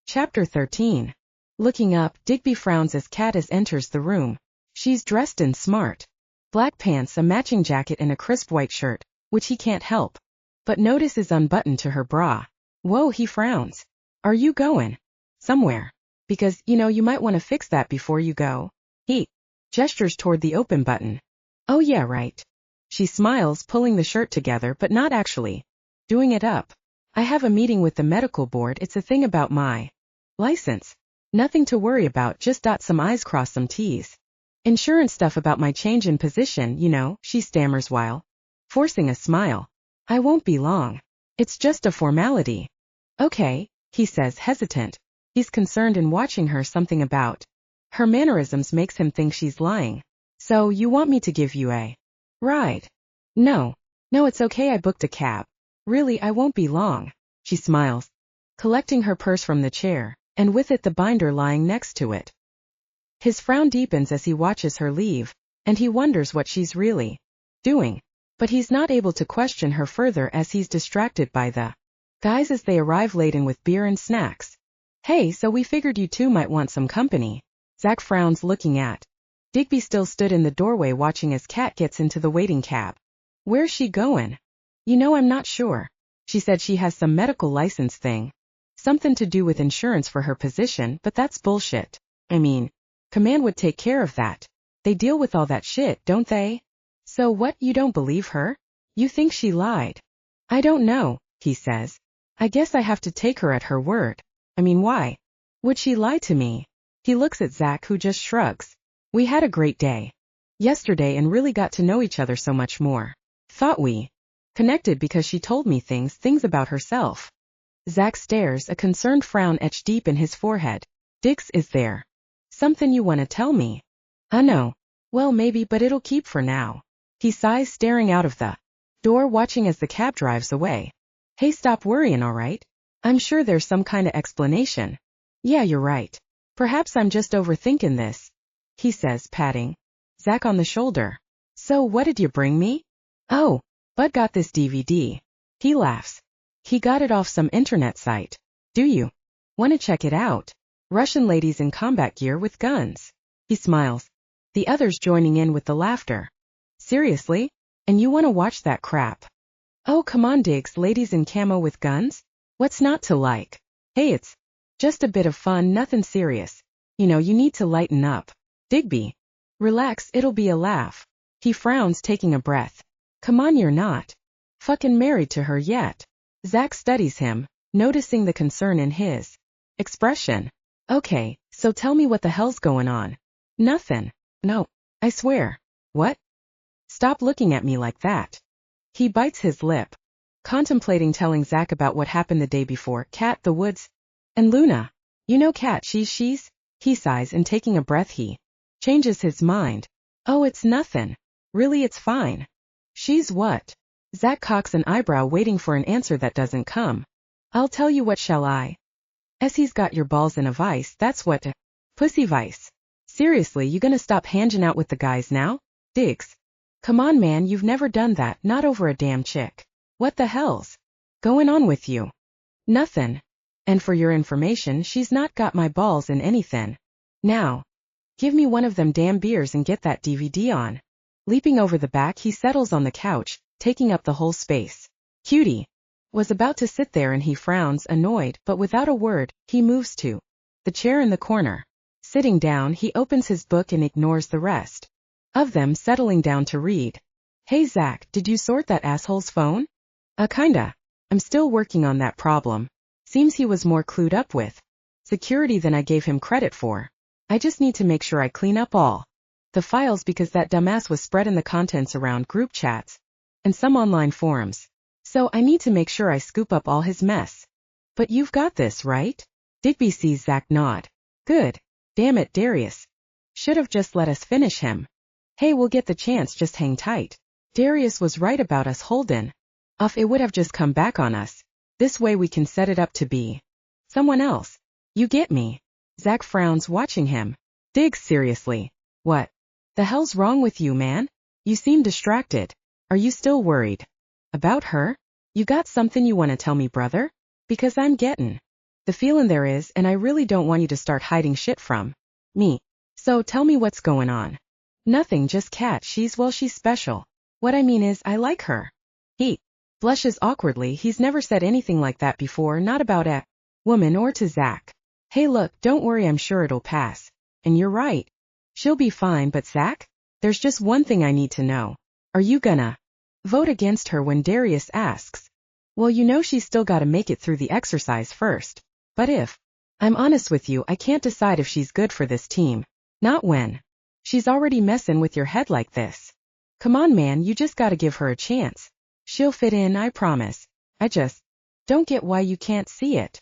Chapter 13. Looking up, Digby frowns as Katniss enters the room. She's dressed in smart black pants, a matching jacket, and a crisp white shirt, which he can't help but notice is unbuttoned to her bra. Whoa, he frowns. Are you going somewhere? Because, you might want to fix that before you go. He gestures toward the open button. Oh yeah, right. She smiles, pulling the shirt together but not actually doing it up. I have a meeting with the medical board. It's a thing about my license. Nothing to worry about, just dot some I's, cross some T's. Insurance stuff about my change in position, she stammers while forcing a smile. I won't be long. It's just a formality. Okay, he says, hesitant. He's concerned in watching her. Something about her mannerisms makes him think she's lying. So, you want me to give you a ride? No, it's okay, I booked a cab. Really, I won't be long. She smiles, collecting her purse from the chair, and with it the binder lying next to it. His frown deepens as he watches her leave, and he wonders what she's really doing. But he's not able to question her further as he's distracted by the guys as they arrive laden with beer and snacks. Hey, so we figured you two might want some company. Zach frowns, looking at Digby. Still stood in the doorway watching as Kat gets into the waiting cab. Where's she going? I'm not sure. She said she has some medical license thing. Something to do with insurance for her position, but that's bullshit. I mean, Command would take care of that. They deal with all that shit, don't they? So what, you don't believe her? You think she lied? I don't know, he says. I guess I have to take her at her word. I mean, why would she lie to me? He looks at Zach, who just shrugs. We had a great day yesterday and really got to know each other so much more. Thought we connected because she told me things about herself. Zach stares, a concerned frown etched deep in his forehead. Dix, is there something you want to tell me? No. Well, maybe, but it'll keep for now. He sighs, staring out of the door, watching as the cab drives away. Hey, stop worrying, all right? I'm sure there's some kind of explanation. Yeah, you're right. Perhaps I'm just overthinking this, he says, patting Zach on the shoulder. So what did you bring me? Oh, Bud got this DVD. He laughs. He got it off some internet site. Do you want to check it out? Russian ladies in combat gear with guns. He smiles, the others joining in with the laughter. Seriously? And you want to watch that crap? Oh, come on, Diggs, ladies in camo with guns? What's not to like? Hey, it's just a bit of fun, nothing serious. You need to lighten up. Digby, relax, it'll be a laugh. He frowns, taking a breath. Come on, you're not fucking married to her yet. Zach studies him, noticing the concern in his expression. Okay, so tell me what the hell's going on. Nothing. No, I swear. What? Stop looking at me like that. He bites his lip, contemplating telling Zach about what happened the day before. Kat, the woods, and Luna. Kat, she's. He sighs, and taking a breath he changes his mind. Oh, it's nothing. Really, it's fine. She's what? Zach cocks an eyebrow, waiting for an answer that doesn't come. I'll tell you what, shall I? As he's got your balls in a vice, that's what. Pussy vice. Seriously, you gonna stop hanging out with the guys now? Diggs. Come on, man, you've never done that, not over a damn chick. What the hell's going on with you? Nothing. And for your information, she's not got my balls in anything. Now, give me one of them damn beers and get that DVD on. Leaping over the back, he settles on the couch, taking up the whole space. Cutie was about to sit there and he frowns, annoyed, but without a word, he moves to the chair in the corner. Sitting down, he opens his book and ignores the rest of them, settling down to read. Hey Zach, did you sort that asshole's phone? Kinda. I'm still working on that problem. Seems he was more clued up with security than I gave him credit for. I just need to make sure I clean up all the files because that dumbass was spreading the contents around group chats and some online forums. So I need to make sure I scoop up all his mess. But you've got this, right? Digby sees Zach nod. Good. Damn it, Darius. Should have just let us finish him. Hey, we'll get the chance, just hang tight. Darius was right about us holding off. It would have just come back on us. This way we can set it up to be someone else. You get me? Zach frowns, watching him. Diggs, seriously. What the hell's wrong with you, man? You seem distracted. Are you still worried about her? You got something you want to tell me, brother? Because I'm getting The feeling there is, and I really don't want you to start hiding shit from me. So tell me what's going on. Nothing, just Kat. She's special. What I mean is, I like her. He blushes awkwardly. He's never said anything like that before, not about a woman or to Zach. Hey look, don't worry, I'm sure it'll pass. And you're right. She'll be fine, but Zach? There's just one thing I need to know. Are you gonna vote against her when Darius asks? Well, you know she's still gotta make it through the exercise first. But if I'm honest with you, I can't decide if she's good for this team. Not when she's already messing with your head like this. Come on, man, you just gotta give her a chance. She'll fit in, I promise. I just don't get why you can't see it.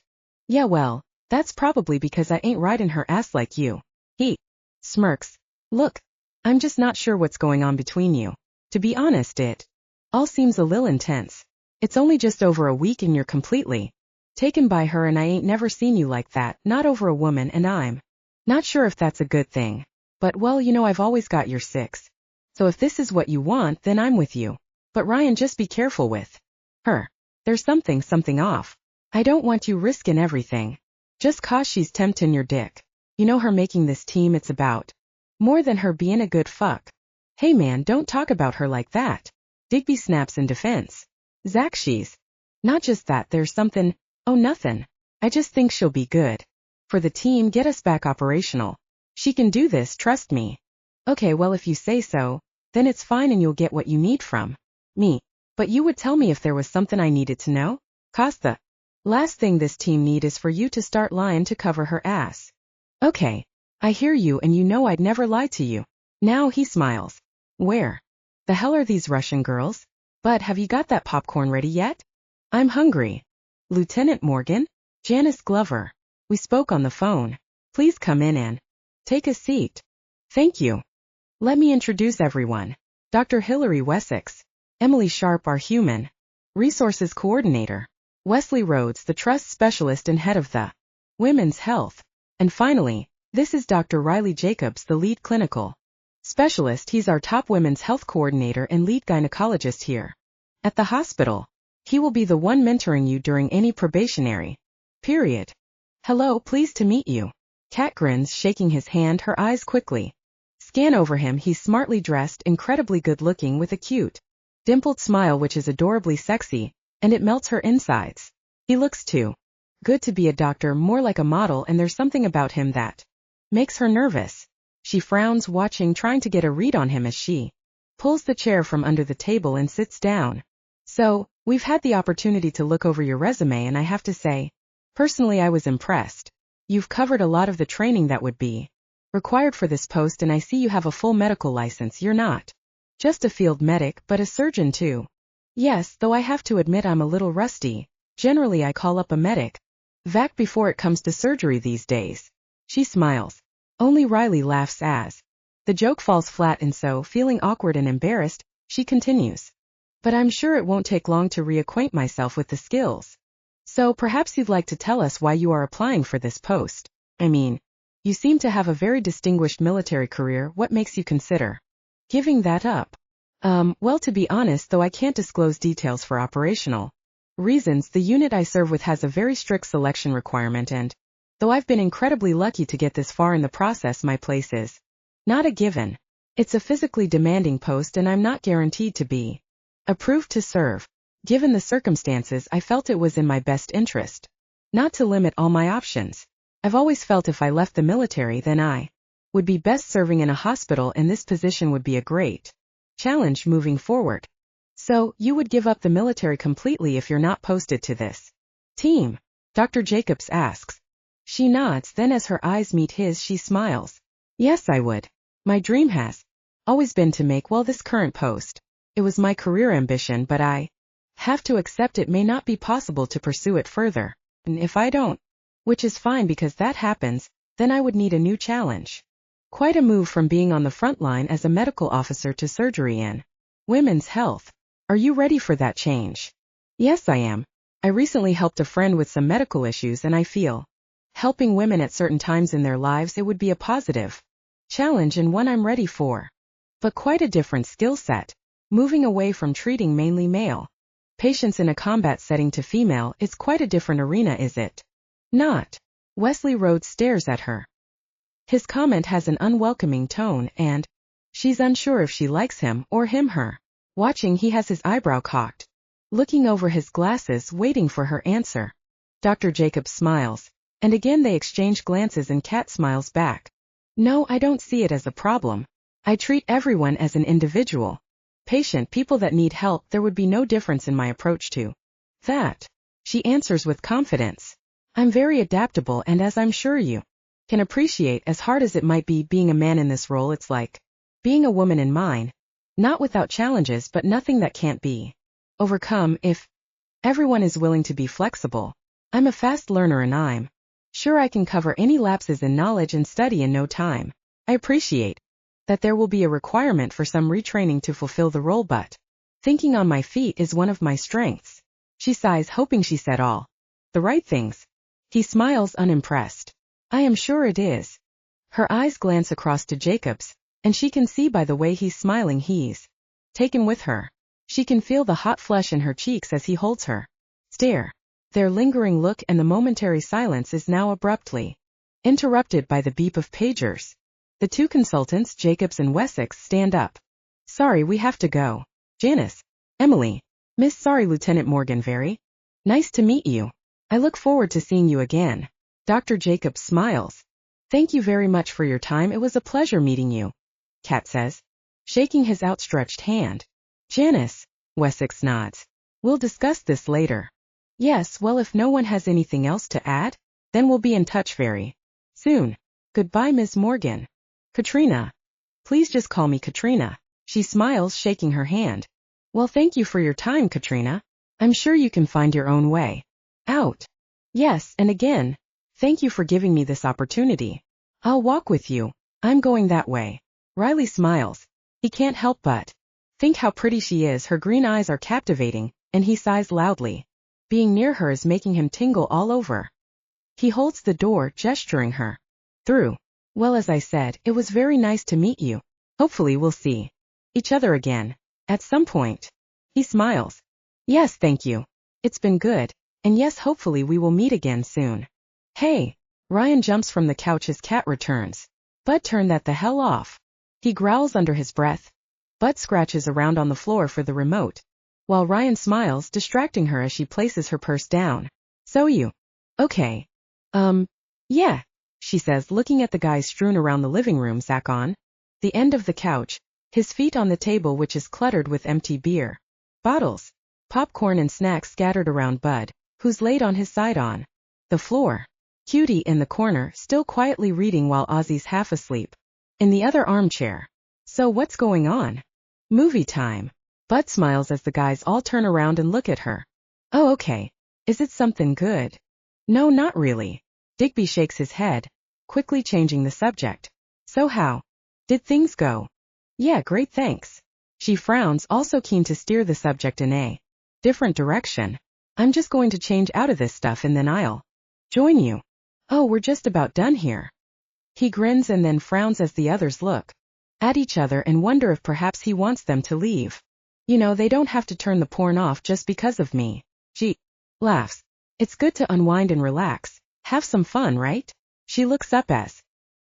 Yeah, well, that's probably because I ain't riding her ass like you. He smirks. Look, I'm just not sure what's going on between you. To be honest, it all seems a little intense. It's only just over a week and you're completely taken by her, and I ain't never seen you like that, not over a woman, and I'm not sure if that's a good thing. But well, you know, I've always got your six. So if this is what you want, then I'm with you. But Ryan, just be careful with her. There's something off. I don't want you risking everything. Just 'cause she's tempting your dick. You know, her making this team, it's about more than her being a good fuck. Hey man, don't talk about her like that. Digby snaps in defense. Zach, she's not just that, there's something. Oh, nothing. I just think she'll be good for the team, get us back operational. She can do this, trust me. Okay, well, if you say so, then it's fine and you'll get what you need from me. But you would tell me if there was something I needed to know? 'Cause the last thing this team need is for you to start lying to cover her ass. Okay, I hear you, and you know I'd never lie to you. Now he smiles. Where the hell are these Russian girls? But have you got that popcorn ready yet? I'm hungry. Lieutenant Morgan? Janice Glover. We spoke on the phone. Please come in and take a seat. Thank you. Let me introduce everyone. Dr. Hilary Wessex. Emily Sharp, our human resources coordinator. Wesley Rhodes, the trust specialist and head of the women's health. And finally, this is Dr. Riley Jacobs, the lead clinical specialist. He's our top women's health coordinator and lead gynecologist here at the hospital. He will be the one mentoring you during any probationary period. Hello, pleased to meet you. Kat grins, shaking his hand, her eyes quickly scan over him. He's smartly dressed, incredibly good-looking, with a cute, dimpled smile which is adorably sexy, and it melts her insides. He looks too good to be a doctor, more like a model, and there's something about him that makes her nervous. She frowns, watching, trying to get a read on him as she pulls the chair from under the table and sits down. So, we've had the opportunity to look over your resume, and I have to say, personally, I was impressed. You've covered a lot of the training that would be required for this post, and I see you have a full medical license. You're not just a field medic, but a surgeon too. Yes, though I have to admit I'm a little rusty. Generally I call up a medic vac before it comes to surgery these days. She smiles. Only Riley laughs as the joke falls flat, and so, feeling awkward and embarrassed, she continues. But I'm sure it won't take long to reacquaint myself with the skills. So perhaps you'd like to tell us why you are applying for this post. I mean, you seem to have a very distinguished military career. What makes you consider giving that up? Well, to be honest, though I can't disclose details for operational reasons, the unit I serve with has a very strict selection requirement, and though I've been incredibly lucky to get this far in the process, my place is not a given. It's a physically demanding post, and I'm not guaranteed to be approved to serve. Given the circumstances, I felt it was in my best interest not to limit all my options. I've always felt if I left the military, then I would be best serving in a hospital, and this position would be a great challenge moving forward. So, you would give up the military completely if you're not posted to this team? Dr. Jacobs asks. She nods, then as her eyes meet his, she smiles. Yes, I would. My dream has always been to make, well, this current post. It was my career ambition, but I have to accept it may not be possible to pursue it further. And if I don't, which is fine because that happens, then I would need a new challenge. Quite a move from being on the front line as a medical officer to surgery in women's health. Are you ready for that change? Yes, I am. I recently helped a friend with some medical issues, and I feel helping women at certain times in their lives, it would be a positive challenge and one I'm ready for. But quite a different skill set. Moving away from treating mainly male patients in a combat setting to female, it's quite a different arena, is it Not. Wesley Rhodes stares at her. His comment has an unwelcoming tone and she's unsure if she likes him or him her. Watching, he has his eyebrow cocked, looking over his glasses, waiting for her answer. Dr. Jacobs smiles, and again they exchange glances and Kat smiles back. No, I don't see it as a problem. I treat everyone as an individual. Patient, people that need help, there would be no difference in my approach to that. She answers with confidence. I'm very adaptable, and as I'm sure you can appreciate, as hard as it might be being a man in this role, it's like being a woman in mine. Not without challenges, but nothing that can't be overcome if everyone is willing to be flexible. I'm a fast learner and I'm sure I can cover any lapses in knowledge and study in no time. I appreciate that there will be a requirement for some retraining to fulfill the role, but thinking on my feet is one of my strengths. She sighs, hoping she said all the right things. He smiles, unimpressed. I am sure it is. Her eyes glance across to Jacobs, and she can see by the way he's smiling he's taken with her. She can feel the hot flush in her cheeks as he holds her. Stare. Their lingering look and the momentary silence is now abruptly interrupted by the beep of pagers. The two consultants, Jacobs and Wessex, stand up. Sorry, we have to go. Janice. Emily. Miss, sorry, Lieutenant Morgan, very nice to meet you. I look forward to seeing you again. Dr. Jacobs smiles. Thank you very much for your time, it was a pleasure meeting you, Kat says, shaking his outstretched hand. Janice. Wessex nods. We'll discuss this later. Yes, well, if no one has anything else to add, then we'll be in touch very soon. Goodbye, Ms. Morgan. Katrina. Please just call me Katrina. She smiles, shaking her hand. Well, thank you for your time, Katrina. I'm sure you can find your own way out. Yes, and again, thank you for giving me this opportunity. I'll walk with you. I'm going that way. Riley smiles. He can't help but think how pretty she is. Her green eyes are captivating, and he sighs loudly. Being near her is making him tingle all over. He holds the door, gesturing her through. Well, as I said, it was very nice to meet you. Hopefully we'll see each other again at some point. He smiles. Yes, thank you. It's been good. And yes, hopefully we will meet again soon. Hey. Ryan jumps from the couch as Kat returns. Bud, turn that the hell off. He growls under his breath. Bud scratches around on the floor for the remote, while Ryan smiles, distracting her as she places her purse down. So you okay? Yeah, she says, looking at the guys strewn around the living room. Zach on the end of the couch, his feet on the table, which is cluttered with empty beer bottles, popcorn and snacks scattered around Bud, who's laid on his side on the floor. Cutie in the corner, still quietly reading, while Ozzy's half asleep in the other armchair. So what's going on? Movie time. Bud smiles as the guys all turn around and look at her. Oh, okay. Is it something good? No, not really. Digby shakes his head, quickly changing the subject. So how did things go? Yeah, great, thanks. She frowns, also keen to steer the subject in a different direction. I'm just going to change out of this stuff and then I'll join you. Oh, we're just about done here. He grins and then frowns as the others look at each other and wonder if perhaps he wants them to leave. You know, they don't have to turn the porn off just because of me. She laughs. It's good to unwind and relax. Have some fun, right? She looks up as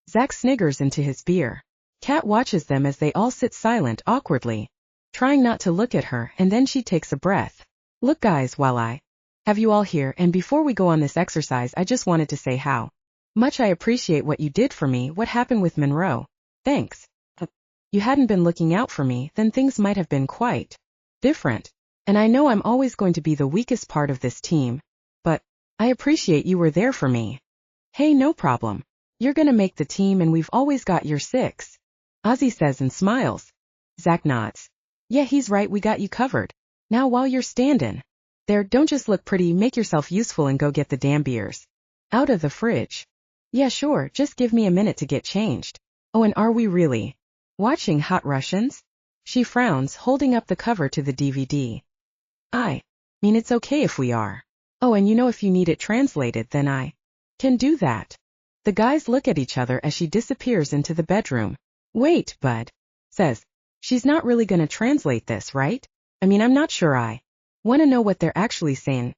Zach sniggers into his beer. Kat watches them as they all sit silent awkwardly, trying not to look at her, and then she takes a breath. Look, guys, while I have you all here, and before we go on this exercise, I just wanted to say how much I appreciate what you did for me. What happened with Monroe? Thanks. You hadn't been looking out for me, then things might have been quite different. And I know I'm always going to be the weakest part of this team, but I appreciate you were there for me. Hey, no problem. You're gonna make the team and we've always got your six. Ozzy says and smiles. Zach nods. Yeah, he's right, we got you covered. Now while you're standing there, don't just look pretty, make yourself useful and go get the damn beers out of the fridge. Yeah, sure, just give me a minute to get changed. Oh, and are we really watching Hot Russians? She frowns, holding up the cover to the DVD. I mean, it's okay if we are. Oh, and you know, if you need it translated, then I can do that. The guys look at each other as she disappears into the bedroom. Wait, Bud says. She's not really gonna translate this, right? I mean, I'm not sure I want to know what they're actually saying.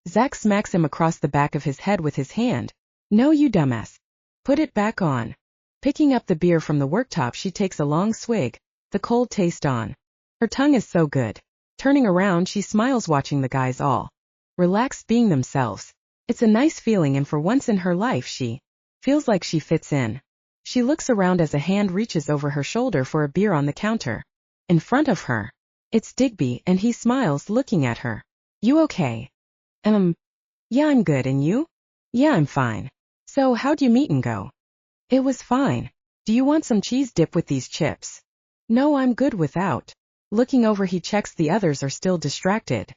Zach smacks him across the back of his head with his hand. No, you dumbass. Put it back on. Picking up the beer from the worktop, she takes a long swig, the cold taste on. Her tongue is so good. Turning around, she smiles, watching the guys all relaxed, being themselves. It's a nice feeling, and for once in her life she feels like she fits in. She looks around as a hand reaches over her shoulder for a beer on the counter. In front of her, it's Digby, and he smiles, looking at her. You okay? Yeah, I'm good, and you? Yeah, I'm fine. So how'd you meet and go? It was fine. Do you want some cheese dip with these chips? No, I'm good without. Looking over, he checks the others are still distracted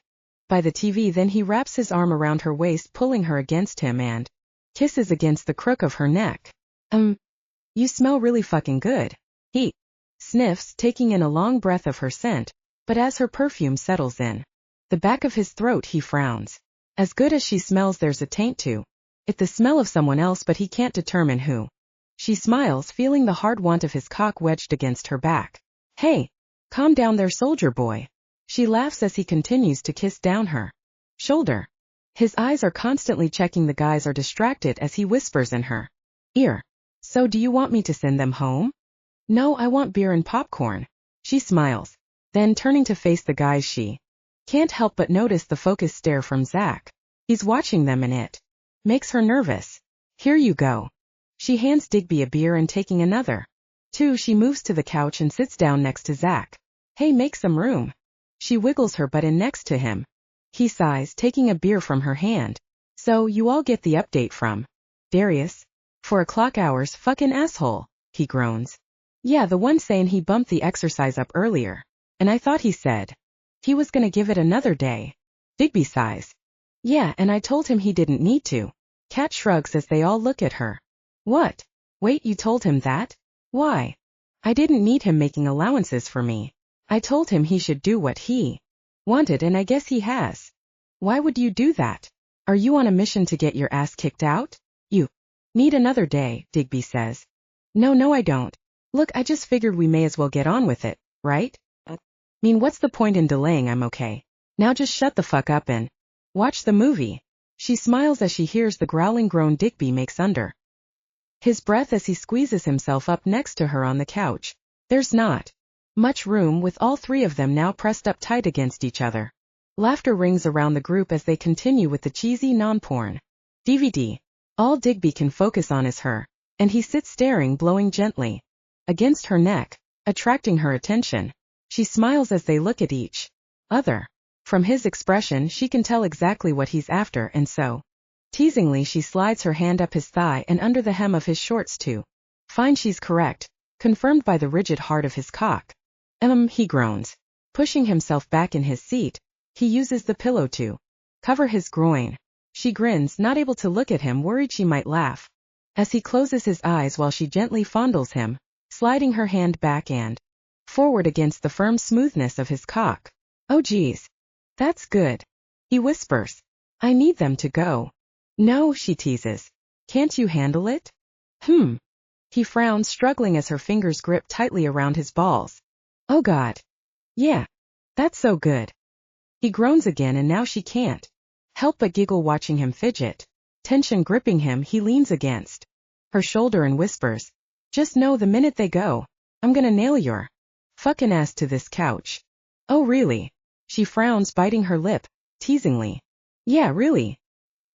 by the TV, then he wraps his arm around her waist, pulling her against him and kisses against the crook of her neck. You smell really fucking good. He sniffs, taking in a long breath of her scent, but as her perfume settles in the back of his throat, he frowns. As good as she smells, there's a taint to it, the smell of someone else, but he can't determine who. She smiles, feeling the hard want of his cock wedged against her back. Hey, calm down there, soldier boy. She laughs as he continues to kiss down her shoulder. His eyes are constantly checking the guys are distracted as he whispers in her ear. So do you want me to send them home? No, I want beer and popcorn. She smiles. Then turning to face the guys, she can't help but notice the focused stare from Zach. He's watching them, and it makes her nervous. Here you go. She hands Digby a beer, and taking another two, she moves to the couch and sits down next to Zach. Hey, make some room. She wiggles her butt in next to him. He sighs, taking a beer from her hand. So you all get the update from Darius? 4 hours, fucking asshole, he groans. Yeah, the one saying he bumped the exercise up earlier. And I thought he said he was gonna give it another day. Digby sighs. Yeah, and I told him he didn't need to. Kat shrugs as they all look at her. What? Wait, you told him that? Why? I didn't need him making allowances for me. I told him he should do what he wanted, and I guess he has. Why would you do that? Are you on a mission to get your ass kicked out? You need another day, Digby says. No, I don't. Look, I just figured we may as well get on with it, right? What's the point in delaying? I'm okay. Now just shut the fuck up and watch the movie. She smiles as she hears the growling groan Digby makes under his breath as he squeezes himself up next to her on the couch. There's not much room, with all three of them now pressed up tight against each other. Laughter rings around the group as they continue with the cheesy non-porn DVD. All Digby can focus on is her, and he sits staring, blowing gently against her neck, attracting her attention. She smiles as they look at each other. From his expression, she can tell exactly what he's after, and so teasingly she slides her hand up his thigh and under the hem of his shorts to find she's correct, confirmed by the rigid heart of his cock. He groans. Pushing himself back in his seat, he uses the pillow to cover his groin. She grins, not able to look at him, worried she might laugh, as he closes his eyes while she gently fondles him, sliding her hand back and forward against the firm smoothness of his cock. Oh geez. That's good. He whispers. I need them to go. No, she teases. Can't you handle it? He frowns, struggling as her fingers grip tightly around his balls. Oh God. Yeah. That's so good. He groans again, and now she can't help but giggle watching him fidget. Tension gripping him, he leans against her shoulder and whispers. Just know the minute they go, I'm gonna nail your fucking ass to this couch. Oh really? She frowns, biting her lip, teasingly. Yeah, really.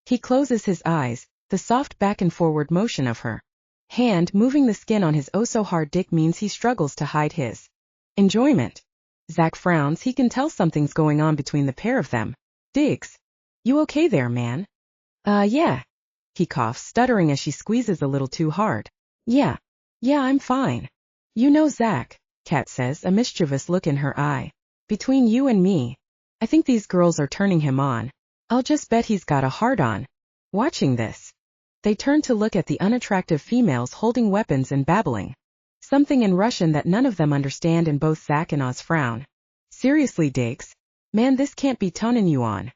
He closes his eyes, the soft back and forward motion of her hand moving the skin on his oh-so-hard dick means he struggles to hide his enjoyment. Zach frowns, he can tell something's going on between the pair of them. Diggs. You okay there, man? Yeah. He coughs, stuttering as she squeezes a little too hard. Yeah, I'm fine. You know, Zach, Kat says, a mischievous look in her eye. Between you and me, I think these girls are turning him on. I'll just bet he's got a hard-on. Watching this, they turn to look at the unattractive females holding weapons and babbling something in Russian that none of them understand, and both Zach and Oz frown. Seriously, Diggs? Man, this can't be toning you on.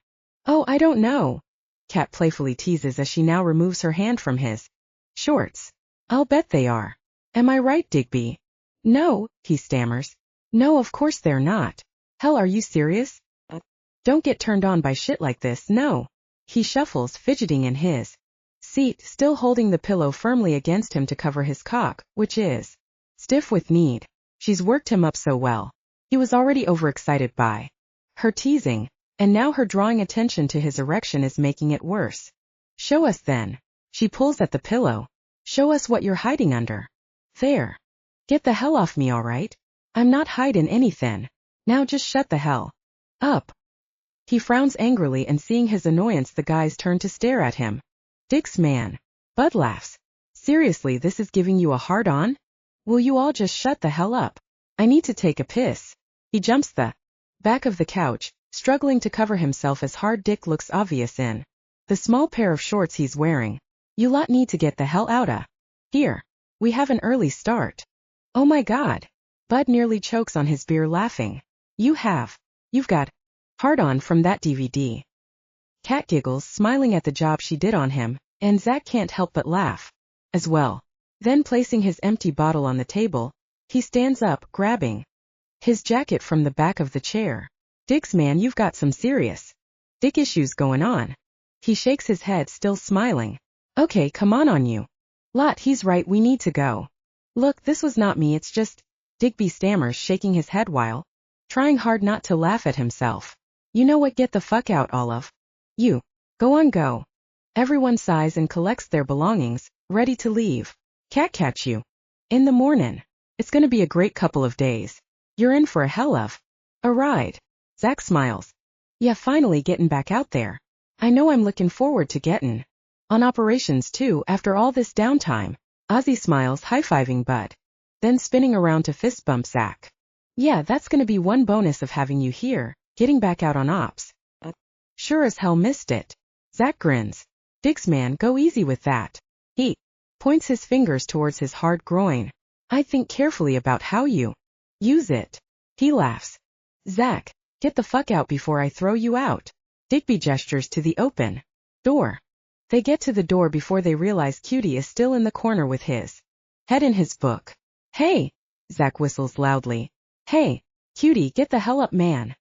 Oh, I don't know. Kat playfully teases as she now removes her hand from his shorts. I'll bet they are. Am I right, Digby? No, he stammers. No, of course they're not. Hell, are you serious? Don't get turned on by shit like this, no. He shuffles, fidgeting in his seat, still holding the pillow firmly against him to cover his cock, which is stiff with need. She's worked him up so well. He was already overexcited by her teasing, and now her drawing attention to his erection is making it worse. Show us then. She pulls at the pillow. Show us what you're hiding under. There. Get the hell off me, all right? I'm not hiding anything. Now just shut the hell up. He frowns angrily, and seeing his annoyance, the guys turn to stare at him. Dick's man. Bud laughs. Seriously, this is giving you a hard-on? Will you all just shut the hell up? I need to take a piss. He jumps the back of the couch, struggling to cover himself as hard Dick looks obvious in the small pair of shorts he's wearing. You lot need to get the hell outta here. We have an early start. Oh my god. Bud nearly chokes on his beer laughing. You've got hard-on from that DVD. Kat giggles, smiling at the job she did on him, and Zach can't help but laugh as well. Then, placing his empty bottle on the table, he stands up, grabbing his jacket from the back of the chair. Dick's man, you've got some serious dick issues going on. He shakes his head, still smiling. Okay, come on you lot, he's right, we need to go. Look, this was not me, it's just, Digby stammers, shaking his head while trying hard not to laugh at himself. You know what, get the fuck out, all of you. Go on, go. Everyone sighs and collects their belongings, ready to leave. Cat catch you in the morning. It's gonna be a great couple of days. You're in for a hell of a ride. Zach smiles. Yeah, finally getting back out there. I know, I'm looking forward to getting on operations too after all this downtime. Ozzy smiles, high-fiving Bud, then spinning around to fist bump Zach. Yeah, that's gonna be one bonus of having you here, getting back out on ops. Sure as hell missed it. Zach grins. Dick's man, go easy with that. He points his fingers towards his hard groin. I think carefully about how you use it. He laughs. Zach, get the fuck out before I throw you out. Digby gestures to the open door. They get to the door before they realize Cutie is still in the corner with his head in his book. Hey! Zach whistles loudly. Hey, Cutie, get the hell up, man.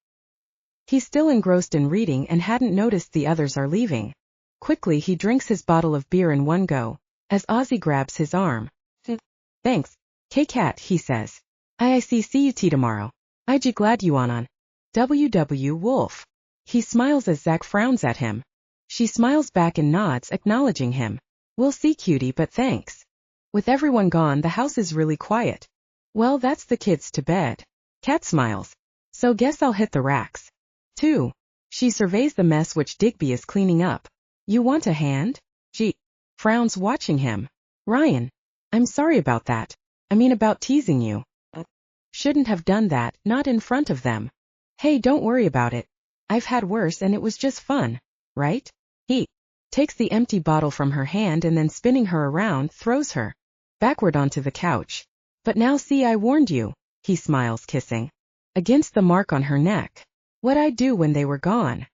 He's still engrossed in reading and hadn't noticed the others are leaving. Quickly, he drinks his bottle of beer in one go, as Ozzy grabs his arm. Thanks, K-Cat, he says. See you tomorrow. I'd glad you on WW He smiles as Zach frowns at him. She smiles back and nods, acknowledging him. We'll see, Cutie, but thanks. With everyone gone, the house is really quiet. Well, that's the kids to bed. Cat smiles. So guess I'll hit the racks too. She surveys the mess which Digby is cleaning up. You want a hand? She frowns, watching him. Ryan, I'm sorry about that. I mean about teasing you. Shouldn't have done that, not in front of them. Hey, don't worry about it. I've had worse and it was just fun, right? He takes the empty bottle from her hand and then, spinning her around, throws her backward onto the couch. But now see, I warned you. He smiles, kissing against the mark on her neck. What'd I do when they were gone?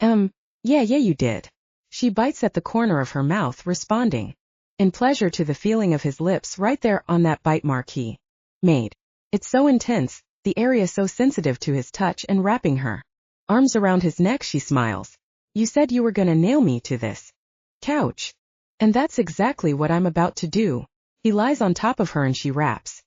Yeah, you did. She bites at the corner of her mouth, responding in pleasure to the feeling of his lips right there on that bite mark he made. It's so intense, the area so sensitive to his touch, and wrapping her arms around his neck, she smiles. You said you were gonna nail me to this couch. And that's exactly what I'm about to do. He lies on top of her and she wraps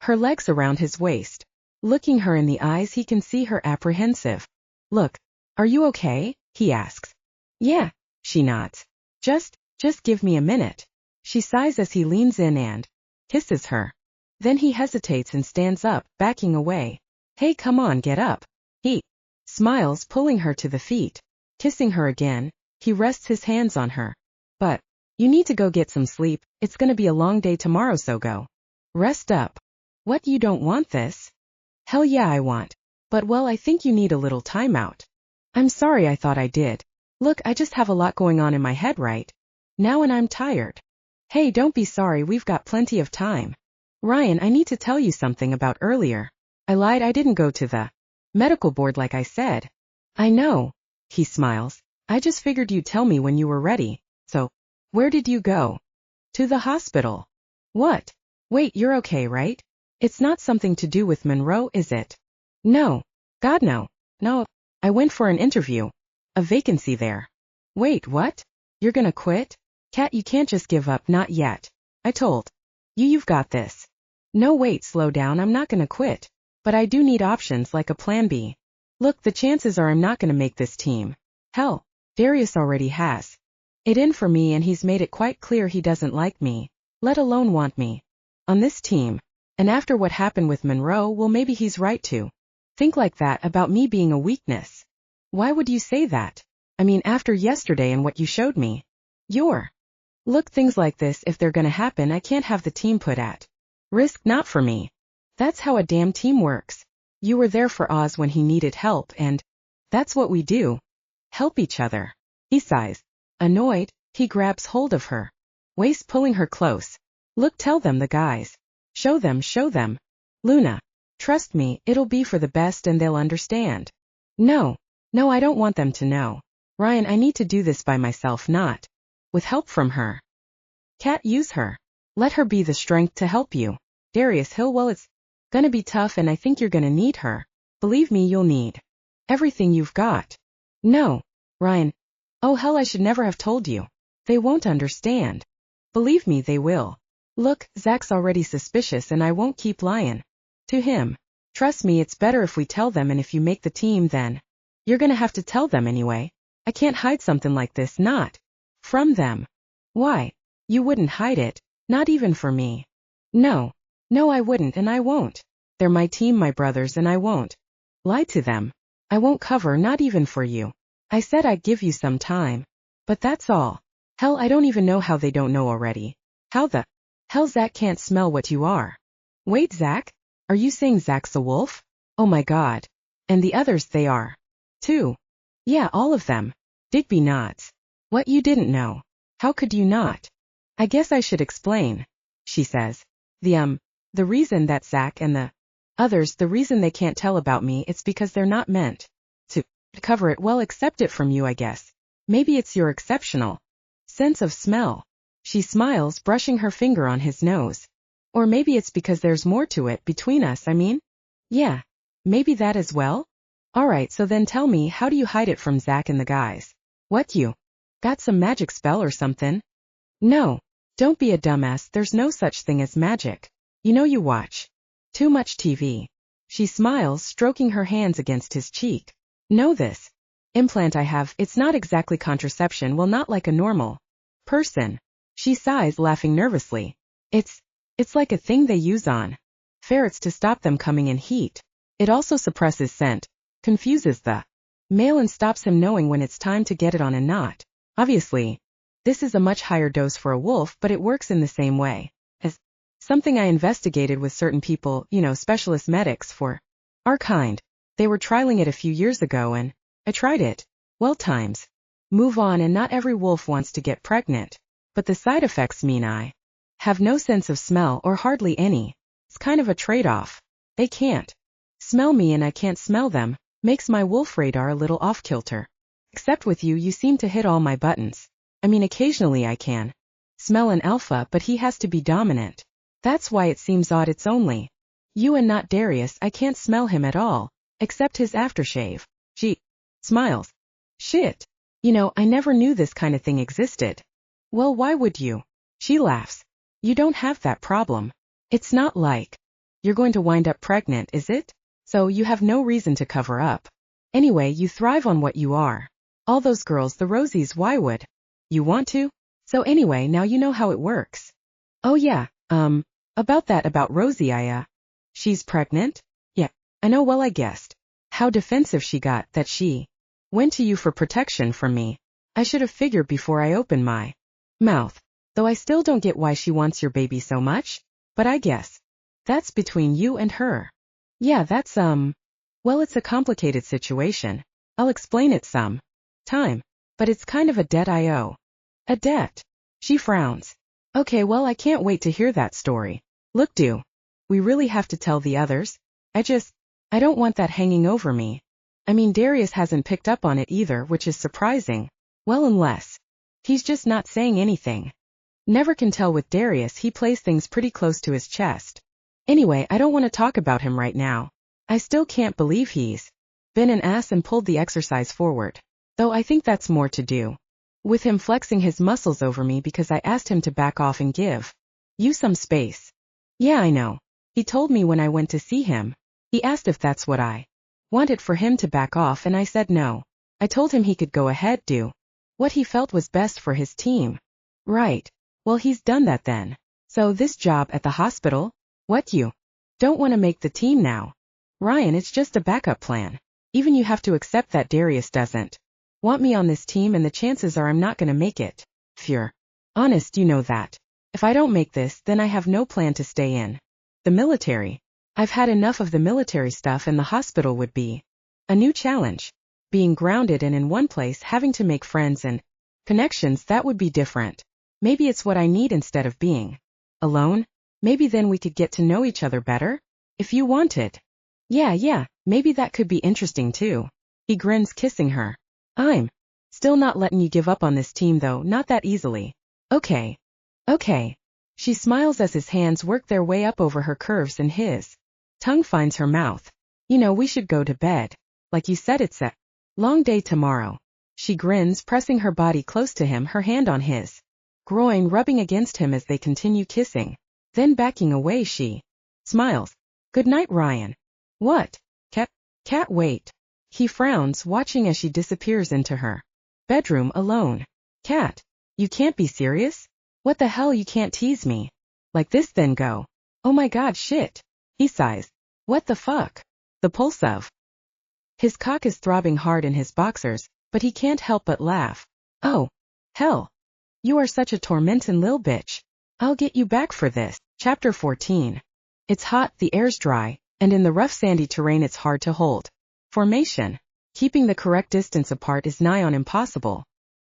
her legs around his waist. Looking her in the eyes, he can see her apprehensive. Look, are you okay? He asks. Yeah, she nods. Just give me a minute. She sighs as he leans in and kisses her. Then he hesitates and stands up, backing away. Hey, come on, get up. He smiles, pulling her to the feet. Kissing her again, he rests his hands on her. But you need to go get some sleep. It's gonna be a long day tomorrow, so go rest up. What, you don't want this? Hell yeah, I want. But well, I think you need a little time out. I'm sorry, I thought I did. Look, I just have a lot going on in my head right now and I'm tired. Hey, don't be sorry, we've got plenty of time. Ryan, I need to tell you something about earlier. I lied, I didn't go to the medical board like I said. I know. He smiles. I just figured you'd tell me when you were ready. So, where did you go? To the hospital. What? Wait, you're okay, right? It's not something to do with Monroe, is it? No. God, no. No. I went for an interview. A vacancy there. Wait, what? You're gonna quit? Cat, you can't just give up, not yet. I told you've got this. No, wait, slow down, I'm not gonna quit. But I do need options like a plan B. Look, the chances are I'm not gonna make this team. Hell, Darius already has it in for me and he's made it quite clear he doesn't like me, let alone want me on this team. And after what happened with Monroe, well, maybe he's right to think like that about me being a weakness. Why would you say that? I mean, after yesterday and what you showed me. Look, things like this, if they're gonna happen, I can't have the team put at risk, not for me. That's how a damn team works. You were there for Oz when he needed help, and that's what we do. Help each other. He sighs. Annoyed, he grabs hold of her waist, pulling her close. Look, tell them, the guys. Show them. Luna. Trust me, it'll be for the best and they'll understand. No, I don't want them to know. Ryan, I need to do this by myself, not with help from her. Cat, use her. Let her be the strength to help you. Darius Hill, well, it's gonna be tough and I think you're gonna need her. Believe me, you'll need everything you've got. No, Ryan. Oh hell, I should never have told you. They won't understand. Believe me, they will. Look, Zach's already suspicious and I won't keep lying to him. Trust me, it's better if we tell them, and if you make the team, then you're gonna have to tell them anyway. I can't hide something like this, not from them. Why? You wouldn't hide it, not even for me. No, I wouldn't and I won't. They're my team, my brothers, and I won't lie to them. I won't cover, not even for you. I said I'd give you some time. But that's all. Hell, I don't even know how they don't know already. How the hell Zach can't smell what you are? Wait, Zach? Are you saying Zach's a wolf? Oh my god. And the others, they are too. Yeah, all of them. Digby nods. What, you didn't know? How could you not? I guess I should explain, she says. The reason that Zach and the others, the reason they can't tell about me, it's because they're not meant to cover it. Well, accept it from you, I guess. Maybe it's your exceptional sense of smell. She smiles, brushing her finger on his nose. Or maybe it's because there's more to it between us, I mean. Yeah, maybe that as well. Alright, so then tell me, how do you hide it from Zach and the guys? What, you got some magic spell or something? No, don't be a dumbass, there's no such thing as magic. You know you watch too much TV. She smiles, stroking her hands against his cheek. Know this implant I have, it's not exactly contraception, well, not like a normal person. She sighs, laughing nervously. It's like a thing they use on ferrets to stop them coming in heat. It also suppresses scent, confuses the male and stops him knowing when it's time to get it on and not. Obviously, this is a much higher dose for a wolf, but it works in the same way as something I investigated with certain people, specialist medics for our kind. They were trialing it a few years ago and I tried it. Well, times move on and not every wolf wants to get pregnant. But the side effects mean I have no sense of smell, or hardly any. It's kind of a trade-off. They can't smell me and I can't smell them. Makes my wolf radar a little off-kilter. Except with you, you seem to hit all my buttons. I mean, occasionally I can smell an alpha, but he has to be dominant. That's why it seems odd it's only you and not Darius. I can't smell him at all, except his aftershave. She smiles. Shit. I never knew this kind of thing existed. Well, why would you? She laughs. You don't have that problem. It's not like you're going to wind up pregnant, is it? So you have no reason to cover up. Anyway, you thrive on what you are. All those girls, the Rosies, why would you want to? So anyway, now you know how it works. Oh yeah, about Rosie, she's pregnant? Yeah, I know, well, I guessed how defensive she got, that she went to you for protection from me. I should have figured before I opened my mouth. Though I still don't get why she wants your baby so much, but I guess that's between you and her. Yeah, that's, well, it's a complicated situation. I'll explain it some time, but it's kind of a debt I owe. A debt? She frowns. Okay, well, I can't wait to hear that story. Look, do we really have to tell the others? I don't want that hanging over me. I mean, Darius hasn't picked up on it either, which is surprising. Well, unless he's just not saying anything. Never can tell with Darius, he plays things pretty close to his chest. Anyway, I don't want to talk about him right now. I still can't believe he's been an ass and pulled the exercise forward. Though I think that's more to do with him flexing his muscles over me because I asked him to back off and give you some space. Yeah, I know. He told me when I went to see him. He asked if that's what I wanted for him to back off, and I said no. I told him he could go ahead, do what he felt was best for his team. Right. Well, he's done that then. So this job at the hospital? What, you don't want to make the team now? Ryan, it's just a backup plan. Even you have to accept that Darius doesn't want me on this team, and the chances are I'm not going to make it. If you're honest, you know that. If I don't make this, then I have no plan to stay in the military. I've had enough of the military stuff, and the hospital would be a new challenge. Being grounded and in one place, having to make friends and connections, that would be different. Maybe it's what I need instead of being alone. Maybe then we could get to know each other better? If you wanted. Yeah, maybe that could be interesting too. He grins, kissing her. I'm still not letting you give up on this team though, not that easily. Okay. She smiles as his hands work their way up over her curves and his tongue finds her mouth. You know, we should go to bed. Like you said, it's a long day tomorrow. She grins, pressing her body close to him, her hand on his groin, rubbing against him as they continue kissing. Then backing away, she smiles. Good night, Ryan. What? Cat, wait. He frowns, watching as she disappears into her bedroom alone. Cat, you can't be serious? What the hell, you can't tease me like this, then go. Oh my god, shit. He sighs. What the fuck? The pulse of his cock is throbbing hard in his boxers, but he can't help but laugh. Oh, hell. You are such a tormentin' lil bitch. I'll get you back for this. Chapter 14. It's hot, the air's dry, and in the rough sandy terrain it's hard to hold formation. Keeping the correct distance apart is nigh on impossible.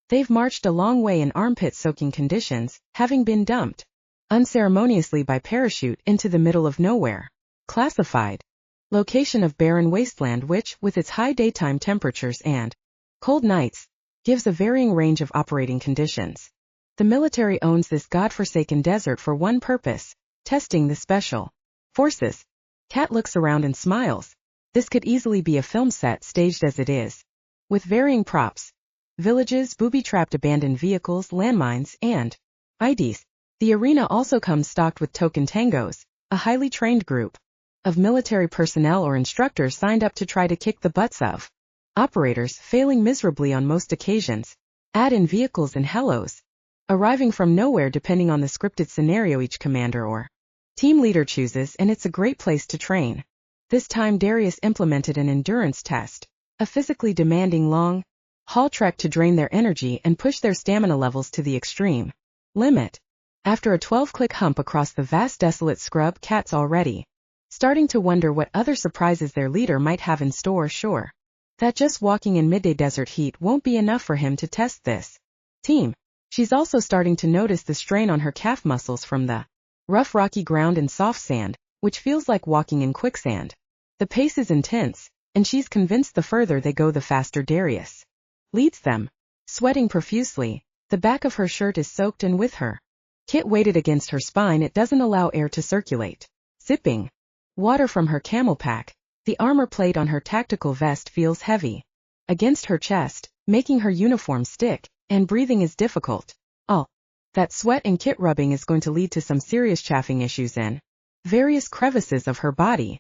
They've marched a long way in armpit-soaking conditions, having been dumped unceremoniously by parachute into the middle of nowhere. Classified location of barren wasteland which, with its high daytime temperatures and cold nights, gives a varying range of operating conditions. The military owns this godforsaken desert for one purpose: testing the special forces. Kat looks around and smiles. This could easily be a film set, staged as it is, with varying props, villages, booby-trapped abandoned vehicles, landmines, and IDs. The arena also comes stocked with token tangos, a highly trained group of military personnel or instructors signed up to try to kick the butts of operators, failing miserably on most occasions. Add in vehicles and hellos, arriving from nowhere depending on the scripted scenario each commander or team leader chooses, and it's a great place to train. This time Darius implemented an endurance test, a physically demanding long haul trek to drain their energy and push their stamina levels to the extreme limit. After a 12-click hump across the vast desolate scrub, Cat's already starting to wonder what other surprises their leader might have in store. Sure that just walking in midday desert heat won't be enough for him to test this team. She's also starting to notice the strain on her calf muscles from the rough rocky ground and soft sand, which feels like walking in quicksand. The pace is intense, and she's convinced the further they go the faster Darius leads them. Sweating profusely, the back of her shirt is soaked, and with her kit weighted against her spine, it doesn't allow air to circulate. Sipping water from her camel pack, the armor plate on her tactical vest feels heavy against her chest, making her uniform stick, and breathing is difficult. All that sweat and kit rubbing is going to lead to some serious chafing issues in various crevices of her body.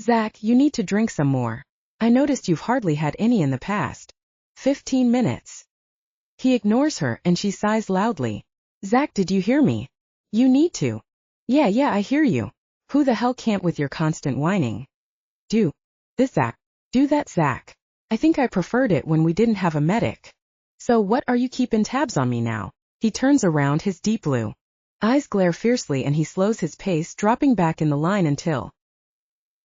Zach, you need to drink some more. I noticed you've hardly had any in the past 15 minutes. He ignores her, and she sighs loudly. Zach, did you hear me? You need to. Yeah, I hear you. Who the hell can't with your constant whining? Do this, Zach. Do that, Zach. I think I preferred it when we didn't have a medic. So what are you keeping tabs on me now? He turns around, his deep blue eyes glare fiercely, and he slows his pace, dropping back in the line until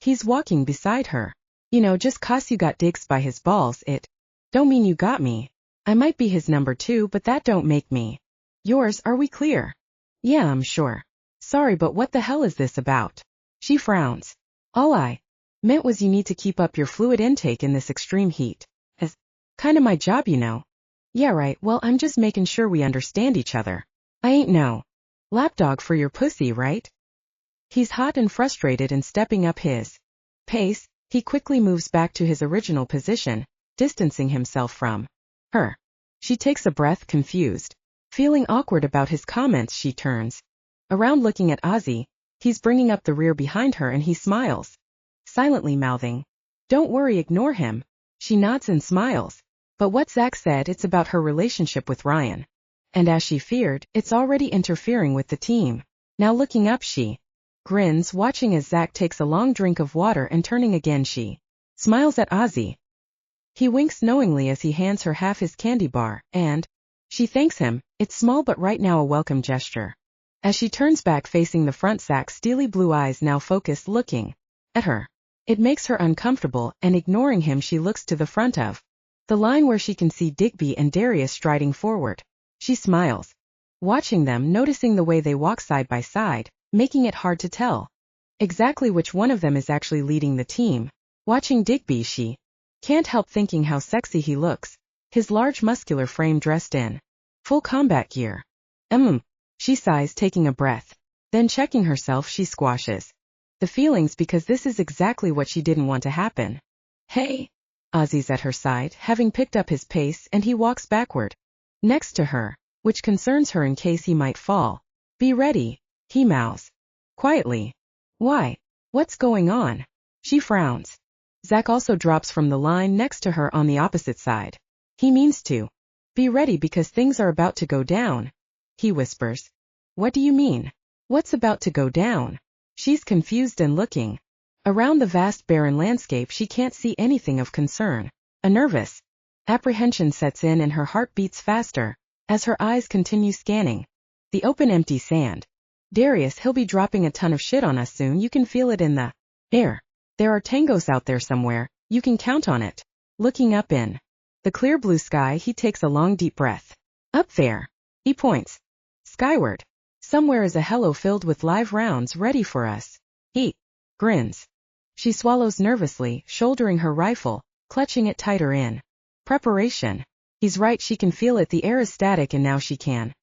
he's walking beside her. You know, just 'cause you got digs by his balls, it don't mean you got me. I might be his number 2, but that don't make me yours. Are we clear? Yeah, I'm sure. Sorry, but what the hell is this about? She frowns. All I meant was you need to keep up your fluid intake in this extreme heat. It's kinda my job, you know. Yeah, right, well, I'm just making sure we understand each other. I ain't no lapdog for your pussy, right? He's hot and frustrated, and stepping up his pace, he quickly moves back to his original position, distancing himself from her. She takes a breath, confused. Feeling awkward about his comments, she turns around looking at Ozzy. He's bringing up the rear behind her and he smiles, silently mouthing, "Don't worry, ignore him." She nods and smiles. But what Zach said, it's about her relationship with Ryan. And as she feared, it's already interfering with the team. Now looking up, she grins, watching as Zach takes a long drink of water, and turning again, she smiles at Ozzy. He winks knowingly as he hands her half his candy bar, and she thanks him. It's small but right now a welcome gesture. As she turns back facing the front, Zach's steely blue eyes now focused, looking at her. It makes her uncomfortable, and ignoring him, she looks to the front of the line where she can see Digby and Darius striding forward. She smiles, watching them, noticing the way they walk side by side, making it hard to tell exactly which one of them is actually leading the team. Watching Digby, she can't help thinking how sexy he looks, his large muscular frame dressed in full combat gear. She sighs, taking a breath. Then checking herself, she squashes the feelings because this is exactly what she didn't want to happen. "Hey." Ozzy's at her side, having picked up his pace, and he walks backward next to her, which concerns her in case he might fall. "Be ready," he mouths quietly. "Why? What's going on?" She frowns. Zach also drops from the line next to her on the opposite side. "He means to be ready because things are about to go down," he whispers. "What do you mean? What's about to go down?" She's confused and looking around the vast barren landscape. She can't see anything of concern. A nervous apprehension sets in and her heart beats faster as her eyes continue scanning the open, empty sand. "Darius, he'll be dropping a ton of shit on us soon. You can feel it in the air. There are tangos out there somewhere. You can count on it." Looking up in the clear blue sky, he takes a long deep breath. "Up there." He points skyward. "Somewhere is a hello filled with live rounds ready for us." He grins. She swallows nervously, shouldering her rifle, clutching it tighter in preparation. He's right, she can feel it. The air is static and now she can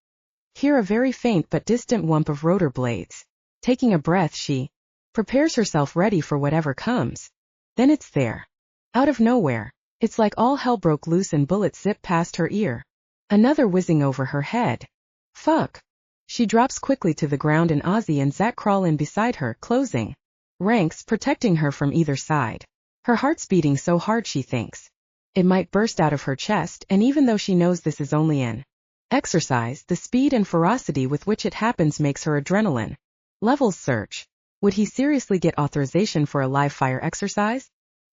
hear a very faint but distant whump of rotor blades. Taking a breath, she prepares herself, ready for whatever comes. Then it's there. Out of nowhere. It's like all hell broke loose and bullets zip past her ear. Another whizzing over her head. Fuck. She drops quickly to the ground and Ozzy and Zach crawl in beside her, closing ranks, protecting her from either side. Her heart's beating so hard she thinks it might burst out of her chest, and even though she knows this is only an exercise, the speed and ferocity with which it happens makes her adrenaline levels surge. Would he seriously get authorization for a live fire exercise?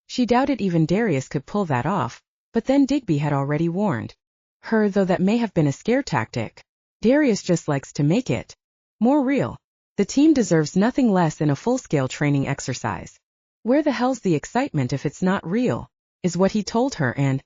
She doubted even Darius could pull that off, but then Digby had already warned her, though that may have been a scare tactic. Darius just likes to make it more real. The team deserves nothing less than a full-scale training exercise. Where the hell's the excitement if it's not real? Is what he told her, and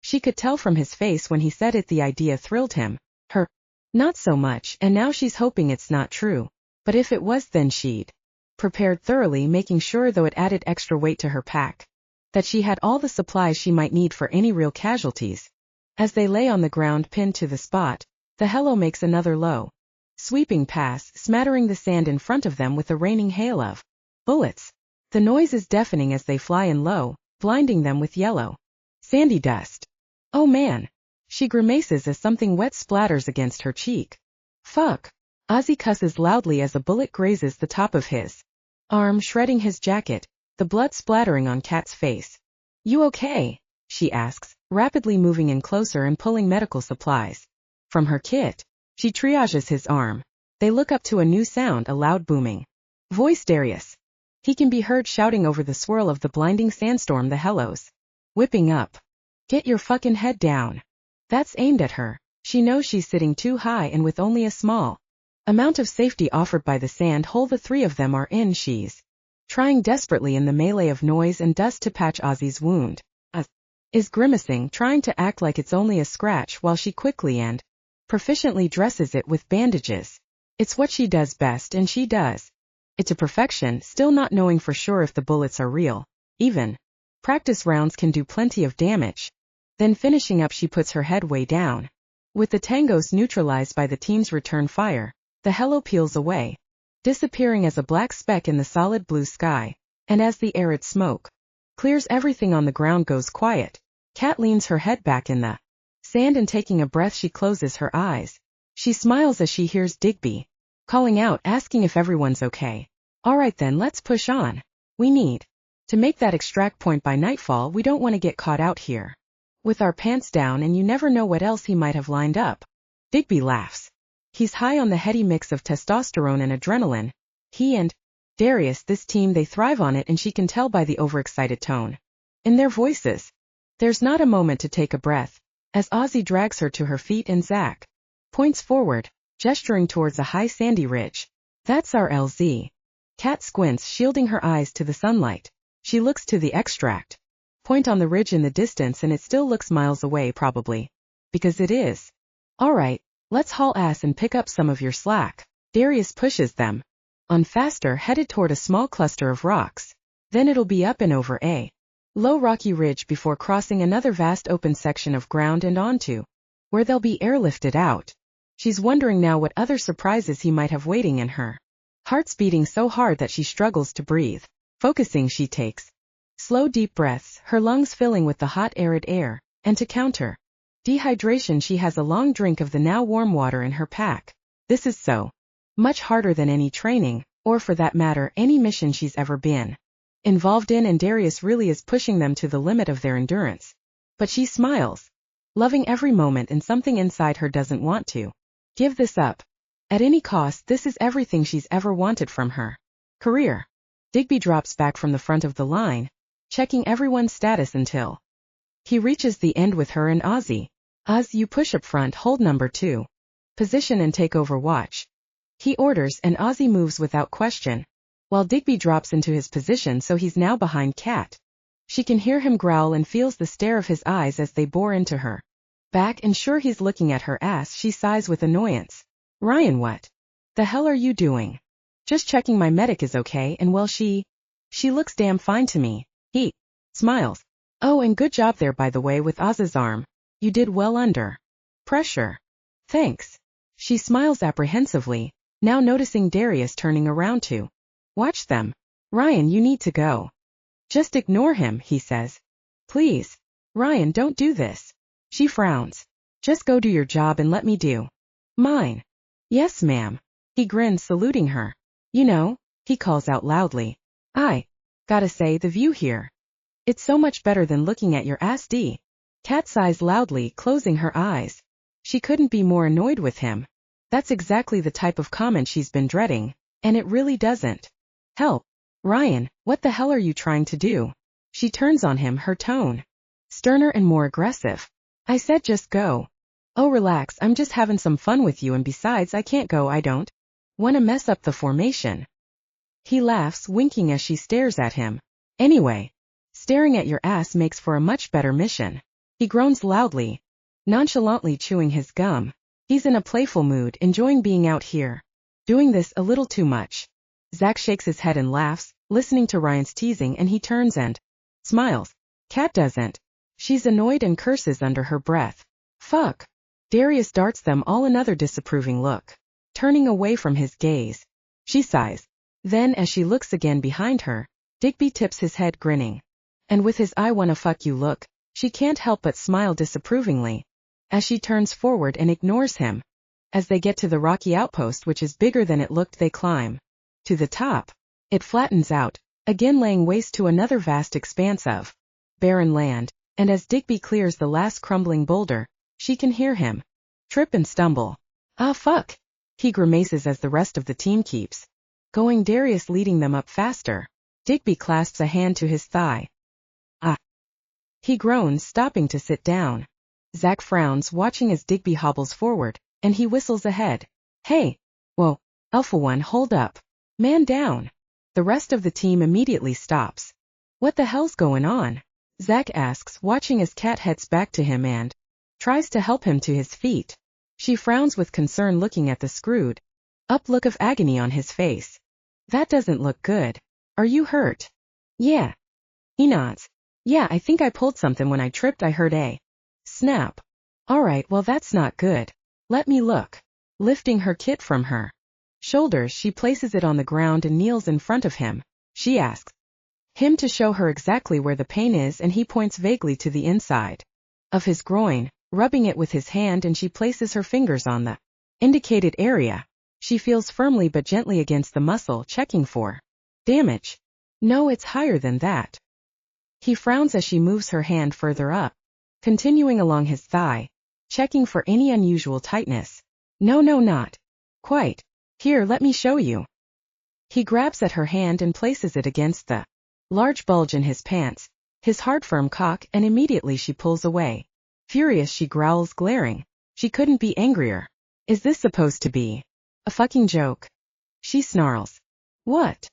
she could tell from his face when he said it the idea thrilled him. Her not so much, and now she's hoping it's not true. But if it was, then she'd prepared thoroughly, making sure, though it added extra weight to her pack, that she had all the supplies she might need for any real casualties. As they lay on the ground pinned to the spot, the hello makes another low sweeping pass, smattering the sand in front of them with a raining hail of bullets. The noise is deafening as they fly in low, blinding them with yellow, sandy dust. "Oh man." She grimaces as something wet splatters against her cheek. "Fuck." Ozzy cusses loudly as a bullet grazes the top of his arm, shredding his jacket, the blood splattering on Kat's face. "You okay?" she asks, rapidly moving in closer and pulling medical supplies from her kit. She triages his arm. They look up to a new sound, a loud booming voice. Darius. He can be heard shouting over the swirl of the blinding sandstorm, the hellos whipping up. "Get your fucking head down." That's aimed at her. She knows she's sitting too high, and with only a small amount of safety offered by the sand hole the three of them are in, she's trying desperately in the melee of noise and dust to patch Ozzy's wound. Is grimacing, trying to act like it's only a scratch while she quickly and proficiently dresses it with bandages. It's what she does best, and she does it to perfection, still not knowing for sure if the bullets are real. Even practice rounds can do plenty of damage. Then finishing up, she puts her head way down. With the tangos neutralized by the team's return fire, the hello peels away, disappearing as a black speck in the solid blue sky, and as the arid smoke clears, everything on the ground goes quiet. Kat leans her head back in the Sand, and taking a breath she closes her eyes. She smiles as she hears Digby calling out, asking if everyone's okay. Alright then, let's push on. We need to make that extract point by nightfall. We don't want to get caught out here with our pants down, and you never know what else he might have lined up. Digby laughs. He's high on the heady mix of testosterone and adrenaline. He and Darius, this team, they thrive on it, and she can tell by the overexcited tone in their voices. There's not a moment to take a breath as Ozzy drags her to her feet and Zach points forward, gesturing towards a high sandy ridge. That's our LZ. Kat squints, shielding her eyes to the sunlight. She looks to the extract point on the ridge in the distance, and it still looks miles away, probably because it is. Alright, let's haul ass and pick up some of your slack. Darius pushes them on faster, headed toward a small cluster of rocks. Then it'll be up and over a low rocky ridge before crossing another vast open section of ground and onto where they'll be airlifted out. She's wondering now what other surprises he might have waiting in her. Heart's beating so hard that she struggles to breathe. Focusing, she takes slow deep breaths, her lungs filling with the hot arid air, and to counter dehydration she has a long drink of the now warm water in her pack. This is so much harder than any training, or for that matter, any mission she's ever been involved in, and Darius really is pushing them to the limit of their endurance. But she smiles, loving every moment, and something inside her doesn't want to give this up. At any cost, this is everything she's ever wanted from her career. Digby drops back from the front of the line, checking everyone's status until he reaches the end with her and Ozzy. Oz, you push up front, hold number 2 position and take over watch. He orders, and Ozzy moves without question, while Digby drops into his position, so he's now behind Kat. She can hear him growl and feels the stare of his eyes as they bore into her back, and sure he's looking at her ass, she sighs with annoyance. Ryan, what the hell are you doing? Just checking my medic is okay, and well, she looks damn fine to me. He smiles. Oh, and good job there, by the way, with Oz's arm. You did well under pressure. Thanks. She smiles apprehensively, now noticing Darius turning around to watch them. Ryan, you need to go. Just ignore him, he says. Please. Ryan, don't do this. She frowns. Just go do your job and let me do mine. Yes, ma'am. He grins, saluting her. You know, he calls out loudly. I gotta say, the view here, it's so much better than looking at your ass. Kat sighs loudly, closing her eyes. She couldn't be more annoyed with him. That's exactly the type of comment she's been dreading, and it really doesn't help. Ryan, what the hell are you trying to do? She turns on him, her tone sterner and more aggressive. I said just go. Oh, relax, I'm just having some fun with you, and besides, I can't go. I don't want to mess up the formation. He laughs, winking as she stares at him. Anyway, staring at your ass makes for a much better mission. He groans loudly, nonchalantly chewing his gum. He's in a playful mood, enjoying being out here doing this a little too much. Zach shakes his head and laughs, listening to Ryan's teasing, and he turns and smiles. Kat doesn't. She's annoyed and curses under her breath. Fuck. Darius darts them all another disapproving look, turning away from his gaze. She sighs. Then, as she looks again behind her, Digby tips his head, grinning. And with his I wanna fuck you look, she can't help but smile disapprovingly as she turns forward and ignores him. As they get to the rocky outpost, which is bigger than it looked, they climb to the top. It flattens out, again laying waste to another vast expanse of barren land, and as Digby clears the last crumbling boulder, she can hear him trip and stumble. Ah, fuck. He grimaces as the rest of the team keeps going, Darius leading them up faster. Digby clasps a hand to his thigh. Ah. He groans, stopping to sit down. Zach frowns, watching as Digby hobbles forward, and he whistles ahead. Hey. Whoa. Alpha One, hold up. Man down. The rest of the team immediately stops. What the hell's going on? Zach asks, watching as Kat heads back to him and tries to help him to his feet. She frowns with concern, looking at the screwed up look of agony on his face. That doesn't look good. Are you hurt? Yeah. He nods. Yeah, I think I pulled something when I tripped. I heard a snap. Alright, well that's not good. Let me look. Lifting her kit from her shoulders, she places it on the ground and kneels in front of him. She asks him to show her exactly where the pain is, and he points vaguely to the inside of his groin, rubbing it with his hand, and she places her fingers on the indicated area. She feels firmly but gently against the muscle, checking for damage. No, it's higher than that. He frowns as she moves her hand further up, continuing along his thigh, checking for any unusual tightness. No, not quite. Here, let me show you. He grabs at her hand and places it against the large bulge in his pants, his hard firm cock, and immediately she pulls away. Furious, she growls, glaring. She couldn't be angrier. Is this supposed to be a fucking joke? She snarls. What?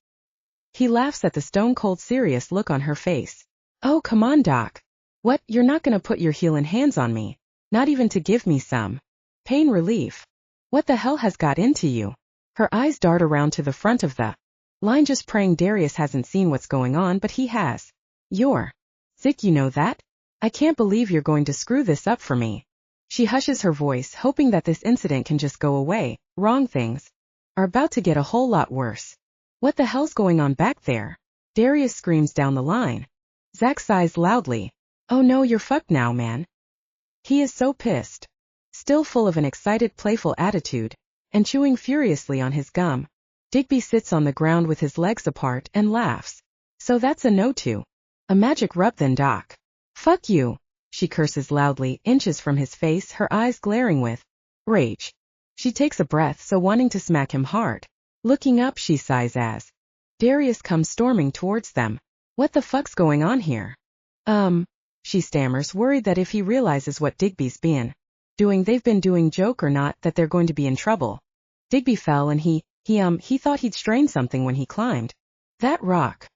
He laughs at the stone-cold serious look on her face. Oh, come on, Doc. What, you're not gonna put your healing hands on me? Not even to give me some pain relief? What the hell has got into you? Her eyes dart around to the front of the line, just praying Darius hasn't seen what's going on, but he has. You're sick, you know that? I can't believe you're going to screw this up for me. She hushes her voice, hoping that this incident can just go away. Wrong, things are about to get a whole lot worse. What the hell's going on back there? Darius screams down the line. Zach sighs loudly. Oh no, you're fucked now, man. He is so pissed. Still full of an excited, playful attitude, and chewing furiously on his gum, Digby sits on the ground with his legs apart and laughs. So that's a no to a magic rub then, Doc. Fuck you, she curses loudly, inches from his face, her eyes glaring with rage. She takes a breath, so wanting to smack him hard. Looking up, she sighs as Darius comes storming towards them. What the fuck's going on here? She stammers, worried that if he realizes what Digby's been doing, they've been doing joke or not, that they're going to be in trouble. Digby fell and he thought he'd strained something when he climbed that rock.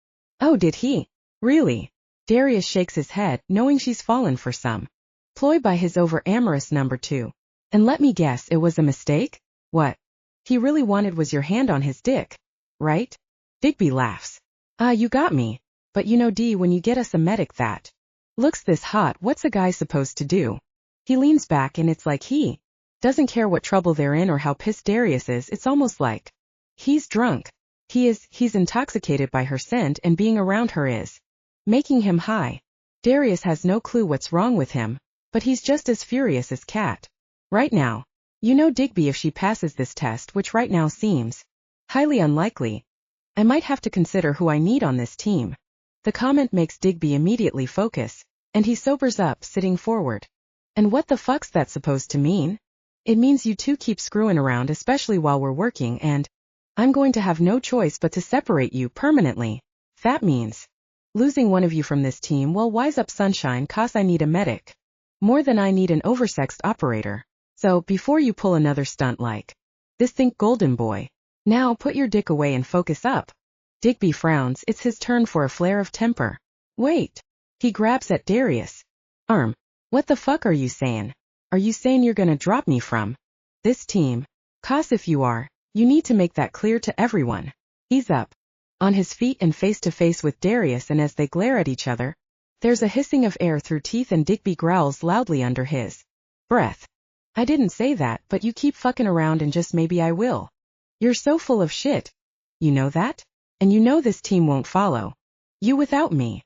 Oh, did he? Really? Darius shakes his head, knowing she's fallen for some ploy by his over-amorous number two. And let me guess, it was a mistake? What he really wanted was your hand on his dick, right? Digby laughs. You got me. But you know, D, when you get us a medic that looks this hot, what's a guy supposed to do? He leans back, and it's like he doesn't care what trouble they're in or how pissed Darius is. It's almost like he's drunk. He's intoxicated by her scent, and being around her is making him high. Darius has no clue what's wrong with him, but he's just as furious as Kat right now. You know, Digby, if she passes this test, which right now seems highly unlikely, I might have to consider who I need on this team. The comment makes Digby immediately focus, and he sobers up, sitting forward. And what the fuck's that supposed to mean? It means you two keep screwing around, especially while we're working, and I'm going to have no choice but to separate you permanently. That means losing one of you from this team. Well, wise up, sunshine, 'cause I need a medic. More than I need an oversexed operator. So, before you pull another stunt like this, think golden boy. Now put your dick away and focus up. Digby frowns. It's his turn for a flare of temper. Wait. He grabs at Darius' arm. What the fuck are you saying? Are you saying you're gonna drop me from this team? 'Cause if you are, you need to make that clear to everyone. He's up on his feet and face to face with Darius, and as they glare at each other, there's a hissing of air through teeth, and Digby growls loudly under his breath. I didn't say that, but you keep fucking around and just maybe I will. You're so full of shit. You know that? And you know this team won't follow you without me.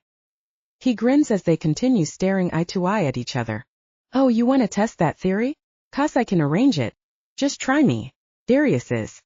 He grins as they continue staring eye to eye at each other. Oh, you want to test that theory? 'Cause I can arrange it. Just try me. Darius is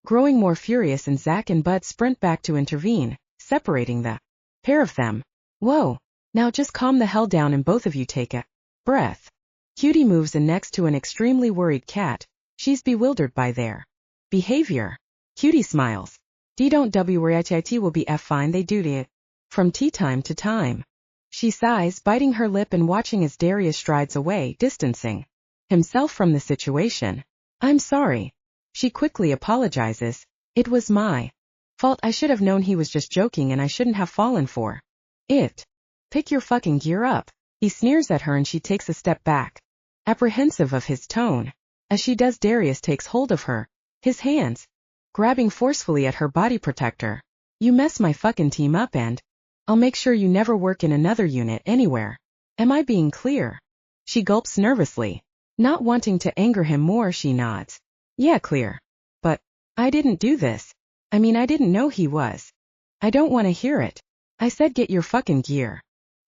growing more furious, and Zach and Bud sprint back to intervene, separating the pair of them. Whoa. Now just calm the hell down and both of you take a breath. Cutie moves in next to an extremely worried Cat. She's bewildered by their behavior. Cutie smiles. D don't worry, it will be fine, they do it from time to time. She sighs, biting her lip and watching as Darius strides away, distancing himself from the situation. I'm sorry. She quickly apologizes. It was my fault. I should have known he was just joking, and I shouldn't have fallen for it. Pick your fucking gear up. He sneers at her, and she takes a step back, apprehensive of his tone. As she does, Darius takes hold of her, his hands grabbing forcefully at her body protector. You mess my fucking team up, and I'll make sure you never work in another unit anywhere. Am I being clear? She gulps nervously. Not wanting to anger him more, she nods. Yeah, clear. But I didn't do this. I mean, I didn't know he was. I don't want to hear it. I said get your fucking gear.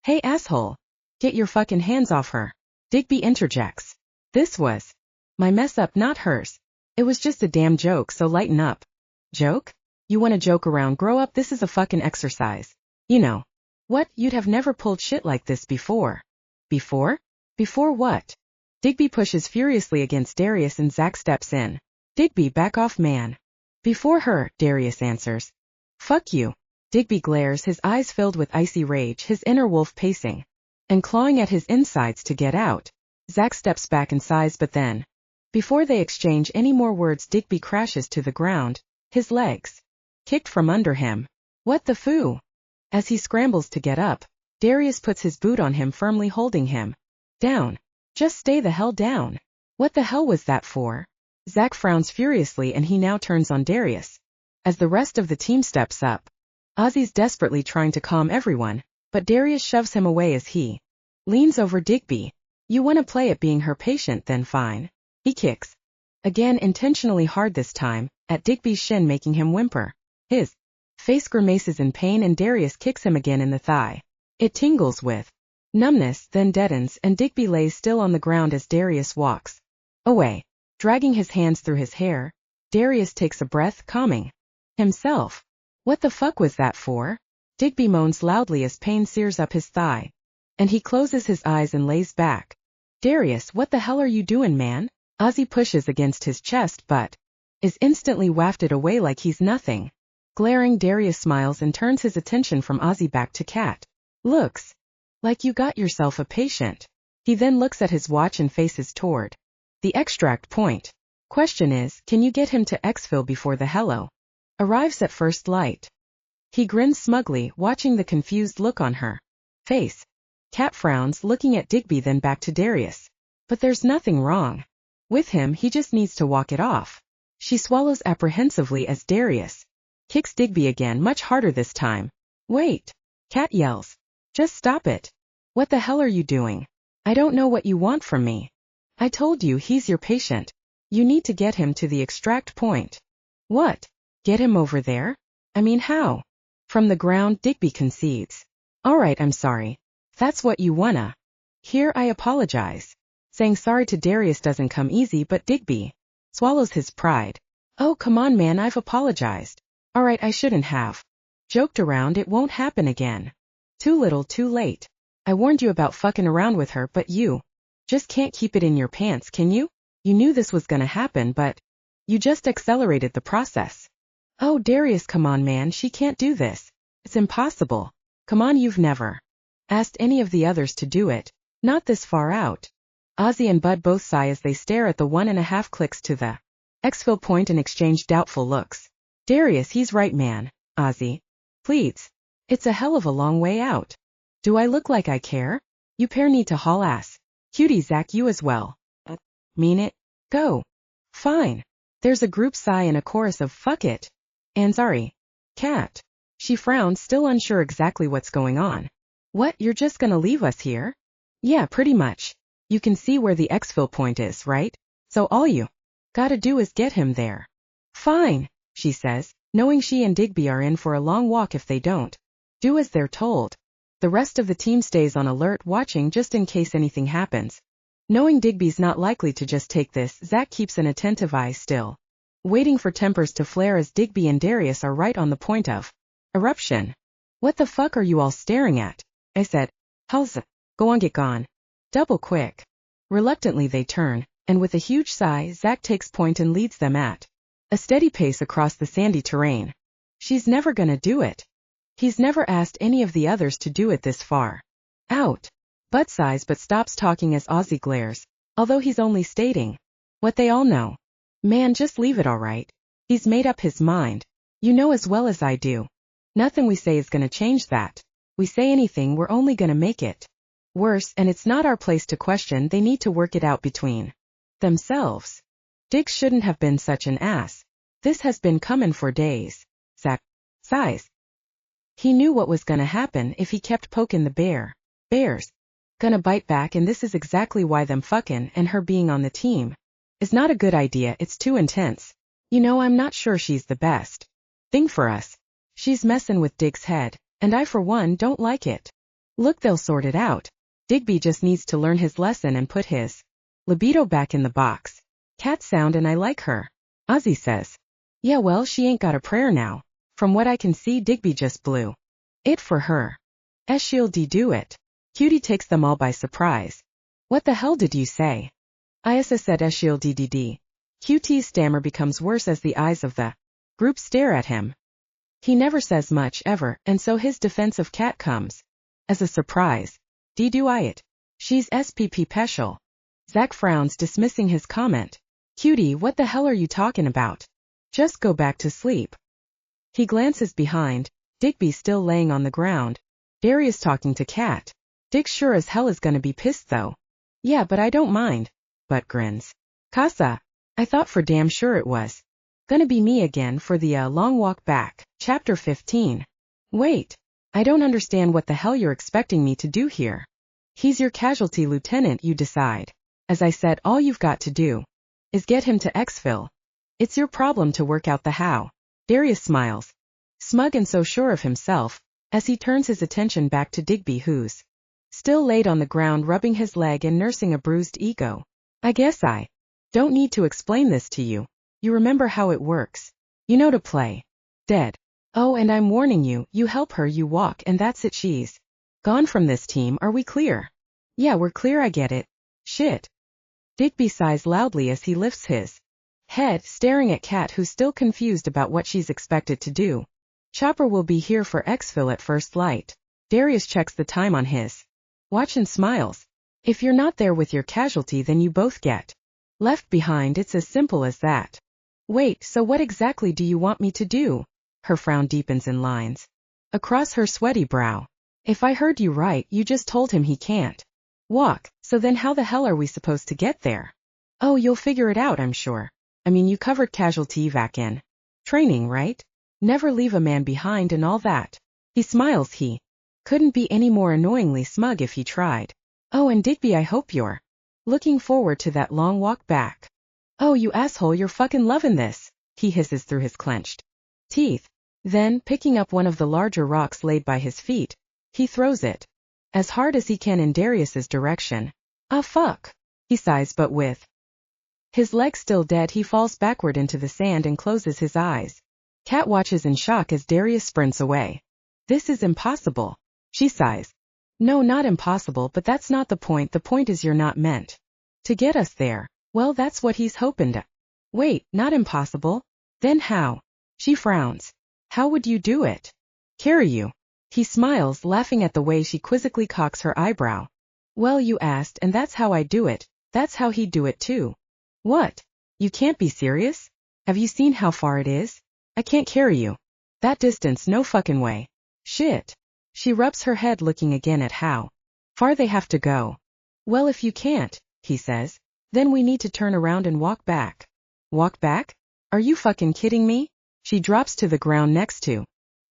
Hey, asshole. Get your fucking hands off her. Digby interjects. This was my mess up, not hers. It was just a damn joke, so lighten up. Joke? You wanna joke around, grow up, this is a fucking exercise. You know. What, you'd have never pulled shit like this before. Before? Before what? Digby pushes furiously against Darius and Zack steps in. Digby, back off, man. Before her, Darius answers. Fuck you. Digby glares, his eyes filled with icy rage, his inner wolf pacing and clawing at his insides to get out. Zack steps back and sighs, but then, before they exchange any more words, Digby crashes to the ground, his legs kicked from under him. What the foo? As he scrambles to get up, Darius puts his boot on him, firmly holding him down. Just stay the hell down. What the hell was that for? Zack frowns furiously and he now turns on Darius. As the rest of the team steps up, Ozzy's desperately trying to calm everyone, but Darius shoves him away as he leans over Digby. You want to play at being her patient, then fine. He kicks again, intentionally hard this time, at Digby's shin, making him whimper. His face grimaces in pain and Darius kicks him again in the thigh. It tingles with numbness, then deadens, and Digby lays still on the ground as Darius walks away. Dragging his hands through his hair, Darius takes a breath, calming himself. What the fuck was that for? Digby moans loudly as pain sears up his thigh, and he closes his eyes and lays back. Darius, what the hell are you doing, man? Ozzy pushes against his chest but is instantly wafted away like he's nothing. Glaring, Darius smiles and turns his attention from Ozzy back to Cat. Looks like you got yourself a patient. He then looks at his watch and faces toward the extract point. Question is, can you get him to exfil before the hello arrives at first light? He grins smugly, watching the confused look on her face. Cat frowns, looking at Digby, then back to Darius. But there's nothing wrong with him, he just needs to walk it off. She swallows apprehensively as Darius kicks Digby again, much harder this time. Wait! Cat yells. Just stop it. What the hell are you doing? I don't know what you want from me. I told you he's your patient. You need to get him to the extract point. What? Get him over there? I mean, how? From the ground, Digby concedes. Alright, I'm sorry. That's what you wanna hear, I apologize. Saying sorry to Darius doesn't come easy, but Digby swallows his pride. Oh, come on, man, I've apologized. Alright, I shouldn't have joked around, it won't happen again. Too little, too late. I warned you about fucking around with her, but you just can't keep it in your pants, can you? You knew this was gonna happen, but you just accelerated the process. Oh, Darius, come on, man, she can't do this. It's impossible. Come on, you've never asked any of the others to do it. Not this far out. Ozzy and Bud both sigh as they stare at the 1.5 clicks to the exfil point and exchange doubtful looks. Darius, he's right, man. Ozzy pleads. It's a hell of a long way out. Do I look like I care? You pair need to haul ass. Cutie, Zack, you as well. Mean it? Go. Fine. There's a group sigh and a chorus of fuck it. And sorry. Cat. She frowns, still unsure exactly what's going on. What, you're just gonna leave us here? Yeah, pretty much. You can see where the exfil point is, right? So all you gotta do is get him there. Fine, she says, knowing she and Digby are in for a long walk if they don't do as they're told. The rest of the team stays on alert, watching just in case anything happens. Knowing Digby's not likely to just take this, Zack keeps an attentive eye still, waiting for tempers to flare as Digby and Darius are right on the point of eruption. What the fuck are you all staring at? I said. How's it? Go on, get gone. Double quick. Reluctantly they turn, and with a huge sigh, Zack takes point and leads them at a steady pace across the sandy terrain. She's never gonna do it. He's never asked any of the others to do it this far out. Bud sighs but stops talking as Ozzy glares, although he's only stating what they all know. Man, just leave it, alright. He's made up his mind. You know as well as I do. Nothing we say is gonna change that. We say anything, we're only gonna make it worse, and it's not our place to question. They need to work it out between themselves. Diggs shouldn't have been such an ass. This has been comin' for days. Zack sighs. He knew what was gonna happen if he kept poking the bear's gonna bite back, and this is exactly why them fucking and her being on the team is not a good idea. It's too intense. You know, I'm not sure she's the best thing for us. She's messin' with Diggs' head, and I for one don't like it. Look, they'll sort it out. Digby just needs to learn his lesson and put his libido back in the box. Cat sound and I like her. Ozzy says. Yeah, well, she ain't got a prayer now. From what I can see, Digby just blew it for her. She'll do it. Cutie takes them all by surprise. What the hell did you say? Isa said she'll ddd. QT's stammer becomes worse as the eyes of the group stare at him. He never says much ever, and so his defense of Cat comes as a surprise. Do I it? She's SPP special. Zach frowns, dismissing his comment. Cutie, what the hell are you talking about? Just go back to sleep. He glances behind. Digby still laying on the ground. Darius talking to Cat. Dig sure as hell is gonna be pissed though. Yeah, but I don't mind. But grins. Casa. I thought for damn sure it was gonna be me again for the long walk back. Chapter 15. Wait. I don't understand what the hell you're expecting me to do here. He's your casualty, Lieutenant, you decide. As I said, all you've got to do is get him to exfil. It's your problem to work out the how. Darius smiles. Smug and so sure of himself, as he turns his attention back to Digby, who's still laid on the ground rubbing his leg and nursing a bruised ego. I guess I don't need to explain this to you. You remember how it works. You know to play dead. Oh, and I'm warning you, you help her, you walk, and that's it, she's gone from this team. Are we clear? Yeah, we're clear, I get it. Shit. Digby sighs loudly as he lifts his head, staring at Cat, who's still confused about what she's expected to do. Chopper will be here for exfil at first light. Darius checks the time on his watch and smiles. If you're not there with your casualty, then you both get left behind. It's as simple as that. Wait, so what exactly do you want me to do? Her frown deepens in lines across her sweaty brow. If I heard you right, you just told him he can't walk, so then how the hell are we supposed to get there? Oh, you'll figure it out, I'm sure. I mean, you covered casualty evac in training, right? Never leave a man behind and all that. He smiles. He couldn't be any more annoyingly smug if he tried. Oh, and Digby, I hope you're looking forward to that long walk back. Oh, you asshole, you're fucking loving this, he hisses through his clenched teeth. Then, picking up one of the larger rocks laid by his feet, he throws it as hard as he can in Darius's direction. Ah, fuck. He sighs, but with his leg still dead, he falls backward into the sand and closes his eyes. Cat watches in shock as Darius sprints away. This is impossible. She sighs. No, not impossible, but that's not the point. The point is you're not meant to get us there. Well, that's what he's hoping to. Wait, not impossible? Then how? She frowns. How would you do it? Carry you. He smiles, laughing at the way she quizzically cocks her eyebrow. Well, you asked, and that's how I do it. That's how he'd do it too. What? You can't be serious? Have you seen how far it is? I can't carry you that distance, no fucking way. Shit. She rubs her head, looking again at how far they have to go. Well, if you can't, he says, then we need to turn around and walk back. Walk back? Are you fucking kidding me? She drops to the ground next to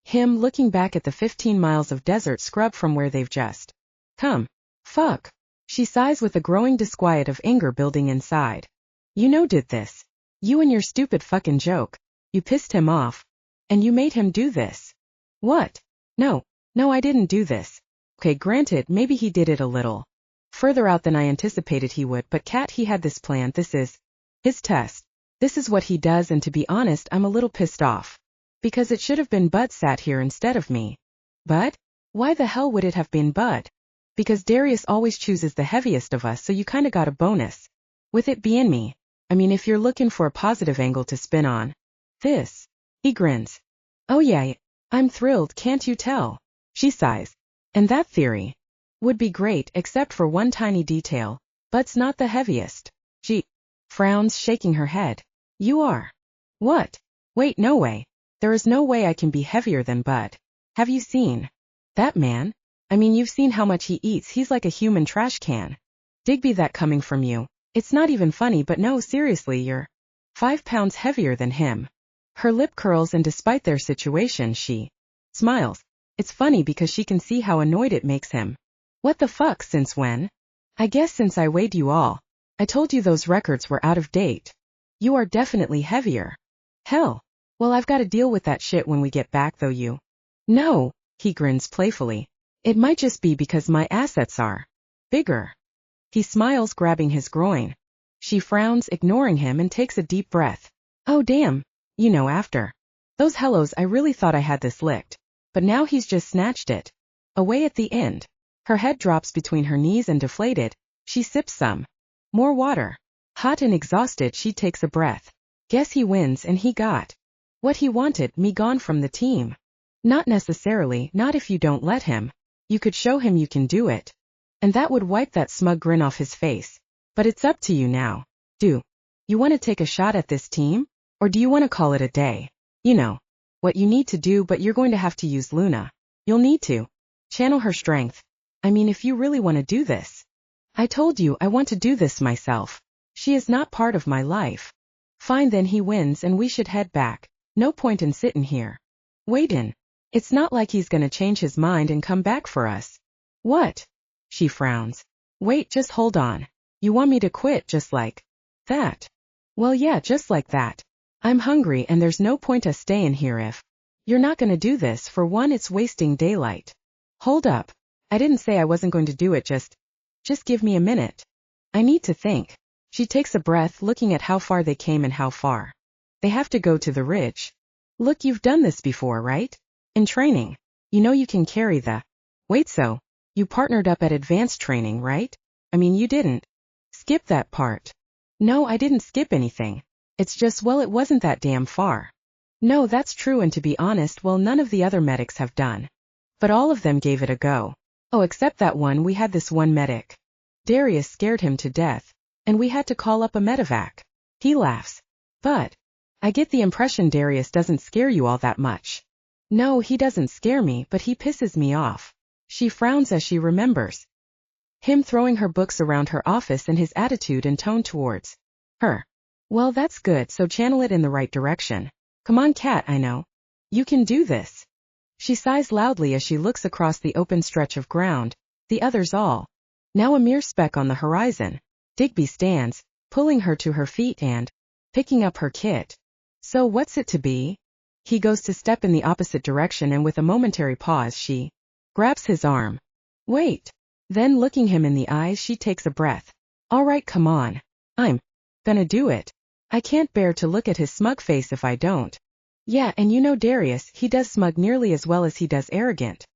him, looking back at the 15 miles of desert scrub from where they've just come. Fuck. She sighs with a growing disquiet of anger building inside. You know, did this. You and your stupid fucking joke. You pissed him off. And you made him do this. What? No, I didn't do this. Okay, granted, maybe he did it a little further out than I anticipated he would, but Cat, he had this plan. This is his test. This is what he does, and to be honest, I'm a little pissed off. Because it should have been Bud sat here instead of me. Bud? Why the hell would it have been Bud? Because Darius always chooses the heaviest of us, so you kinda got a bonus with it being me. I mean, if you're looking for a positive angle to spin on this. He grins. Oh yeah, I'm thrilled, can't you tell? She sighs. And that theory would be great, except for one tiny detail. Bud's not the heaviest. She frowns, shaking her head. You are. What? Wait, no way. There is no way I can be heavier than Bud. Have you seen that man? I mean, you've seen how much he eats. He's like a human trash can. Digby, that coming from you. It's not even funny, but no, seriously, you're 5 pounds heavier than him. Her lip curls, and despite their situation, she smiles. It's funny because she can see how annoyed it makes him. What the fuck, since when? I guess since I weighed you all. I told you those records were out of date. You are definitely heavier. Hell. Well, I've got to deal with that shit when we get back, though. You. No, he grins playfully. It might just be because my assets are Bigger. He smiles, grabbing his groin. She frowns, ignoring him, and takes a deep breath. Oh damn. You know, after those hellos I really thought I had this licked. But now he's just snatched it away at the end. Her head drops between her knees and deflated, she sips some more water. Hot and exhausted, she takes a breath. Guess he wins, and he got what he wanted, me gone from the team. Not necessarily, not if you don't let him. You could show him you can do it. And that would wipe that smug grin off his face. But it's up to you now. Do you want to take a shot at this team? Or do you want to call it a day? You know what you need to do, but you're going to have to use Luna. You'll need to channel her strength. I mean, if you really want to do this. I told you I want to do this myself. She is not part of my life. Fine, then he wins and we should head back. No point in sitting here waitin'. It's not like he's gonna change his mind and come back for us. What? She frowns. Wait, just hold on. You want me to quit just like that? Well, yeah, just like that. I'm hungry and there's no point us staying here if you're not gonna do this. For one, it's wasting daylight. Hold up. I didn't say I wasn't going to do it, just give me a minute. I need to think. She takes a breath, looking at how far they came and how far they have to go to the ridge. Look, you've done this before, right? In training. You know you can carry the weight, so you partnered up at advanced training, right? I mean, you didn't skip that part. No, I didn't skip anything. It's just, well, it wasn't that damn far. No, that's true, and to be honest, well, none of the other medics have done. But all of them gave it a go. Oh, except that one. We had this one medic. Darius scared him to death, and we had to call up a medevac. He laughs. But I get the impression Darius doesn't scare you all that much. No, he doesn't scare me, but he pisses me off. She frowns as she remembers him throwing her books around her office and his attitude and tone towards her. Well, that's good, so channel it in the right direction. Come on, Cat, I know you can do this. She sighs loudly as she looks across the open stretch of ground, the others all now a mere speck on the horizon. Digby stands, pulling her to her feet and picking up her kit. So what's it to be? He goes to step in the opposite direction, and with a momentary pause she grabs his arm. Wait. Then, looking him in the eyes, she takes a breath. All right, come on. I'm gonna do it. I can't bear to look at his smug face if I don't. Yeah, and you know Darius, he does smug nearly as well as he does arrogant.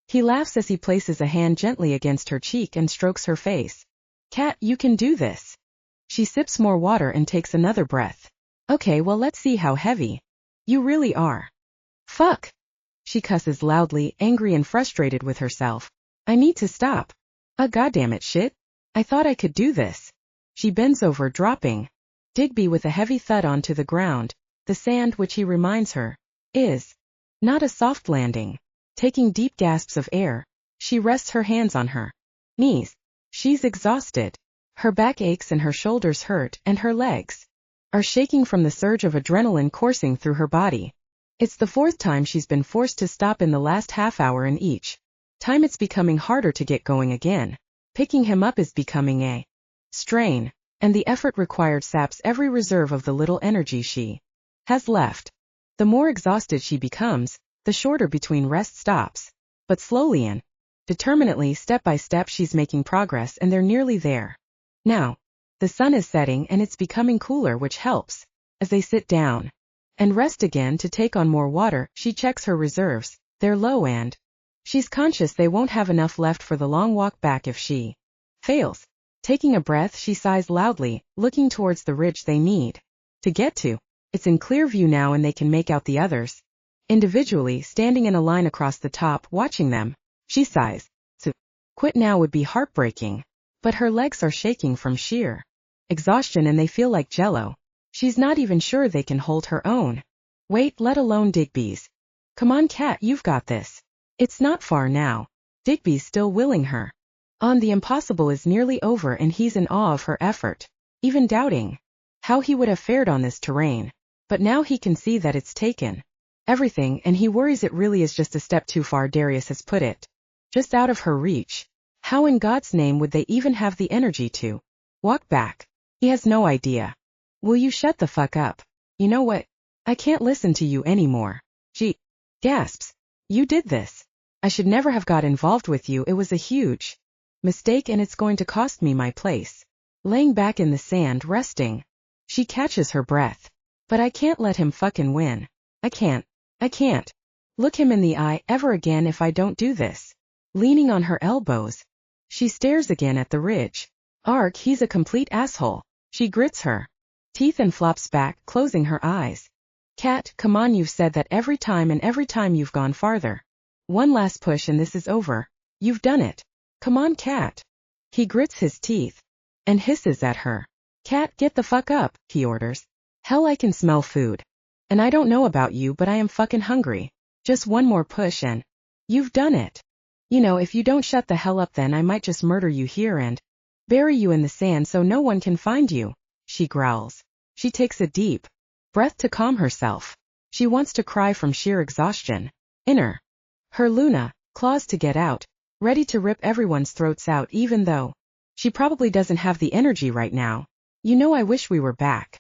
He laughs as he places a hand gently against her cheek and strokes her face. Cat, you can do this. She sips more water and takes another breath. Okay, well, let's see how heavy you really are. Fuck. She cusses loudly, angry and frustrated with herself. I need to stop. Goddammit, shit. I thought I could do this. She bends over, dropping Digby with a heavy thud onto the ground. The sand, which he reminds her is not a soft landing. Taking deep gasps of air, she rests her hands on her knees. She's exhausted. Her back aches and her shoulders hurt, and her legs are shaking from the surge of adrenaline coursing through her body. It's the fourth time she's been forced to stop in the last half hour, and each time it's becoming harder to get going again. Picking him up is becoming a strain, and the effort required saps every reserve of the little energy she has left. The more exhausted she becomes, the shorter between rest stops. But slowly and determinately, step by step, she's making progress, and they're nearly there. Now, the sun is setting and it's becoming cooler, which helps. As they sit down and rest again to take on more water, she checks her reserves. They're low, and she's conscious they won't have enough left for the long walk back if she fails. Taking a breath, she sighs loudly, looking towards the ridge they need to get to. It's in clear view now, and they can make out the others individually, standing in a line across the top, watching them. She sighs. To quit now would be heartbreaking, but her legs are shaking from sheer exhaustion and they feel like jello. She's not even sure they can hold her own weight, let alone Digby's. Come on, Cat, you've got this. It's not far now. Digby's still willing her on. The impossible is nearly over, and he's in awe of her effort, even doubting how he would have fared on this terrain. But now he can see that it's taken everything, and he worries it really is just a step too far. Darius has put it just out of her reach. How in God's name would they even have the energy to walk back? He has no idea. Will you shut the fuck up? You know what? I can't listen to you anymore. She gasps. You did this. I should never have got involved with you. It was a huge Mistake, and it's going to cost me my place. Laying back in the sand, resting. She catches her breath. But I can't let him fucking win. I can't. Look him in the eye ever again if I don't do this. Leaning on her elbows. She stares again at the ridge. Ark, he's a complete asshole. She grits her teeth and flops back, closing her eyes. Cat, come on, you've said that every time, and every time you've gone farther. One last push and this is over. You've done it. Come on, Cat. He grits his teeth and hisses at her. Cat, get the fuck up, he orders. Hell, I can smell food. And I don't know about you, but I am fucking hungry. Just one more push and you've done it. You know, if you don't shut the hell up, then I might just murder you here and bury you in the sand so no one can find you, she growls. She takes a deep breath to calm herself. She wants to cry from sheer exhaustion. Her Luna claws to get out, ready to rip everyone's throats out, even though she probably doesn't have the energy right now. You know, I wish we were back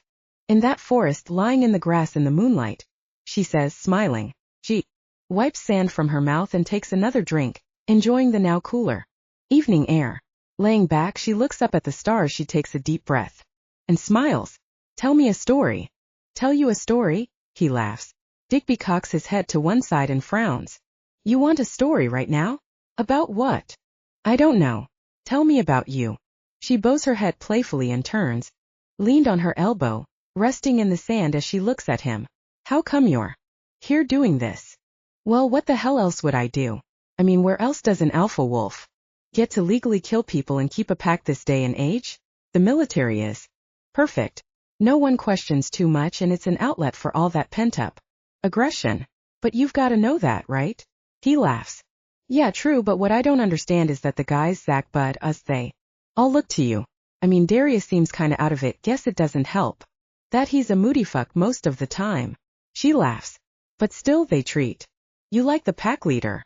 in that forest, lying in the grass in the moonlight, she says, smiling. She wipes sand from her mouth and takes another drink, enjoying the now cooler evening air. Laying back, she looks up at the stars. She takes a deep breath and smiles. Tell me a story. Tell you a story? He laughs. Digby cocks his head to one side and frowns. You want a story right now? About what? I don't know. Tell me about you. She bows her head playfully and turns, leaned on her elbow, resting in the sand as she looks at him. How come you're here doing this? Well, what the hell else would I do? I mean, where else does an alpha wolf get to legally kill people and keep a pack this day and age? The military is perfect. No one questions too much, and it's an outlet for all that pent-up aggression. But you've got to know that, right? He laughs. Yeah, true, but what I don't understand is that the guys, Zach, Bud, us, they all look to you. I mean, Darius seems kinda out of it. Guess it doesn't help that he's a moody fuck most of the time. She laughs. But still, they treat you like the pack leader.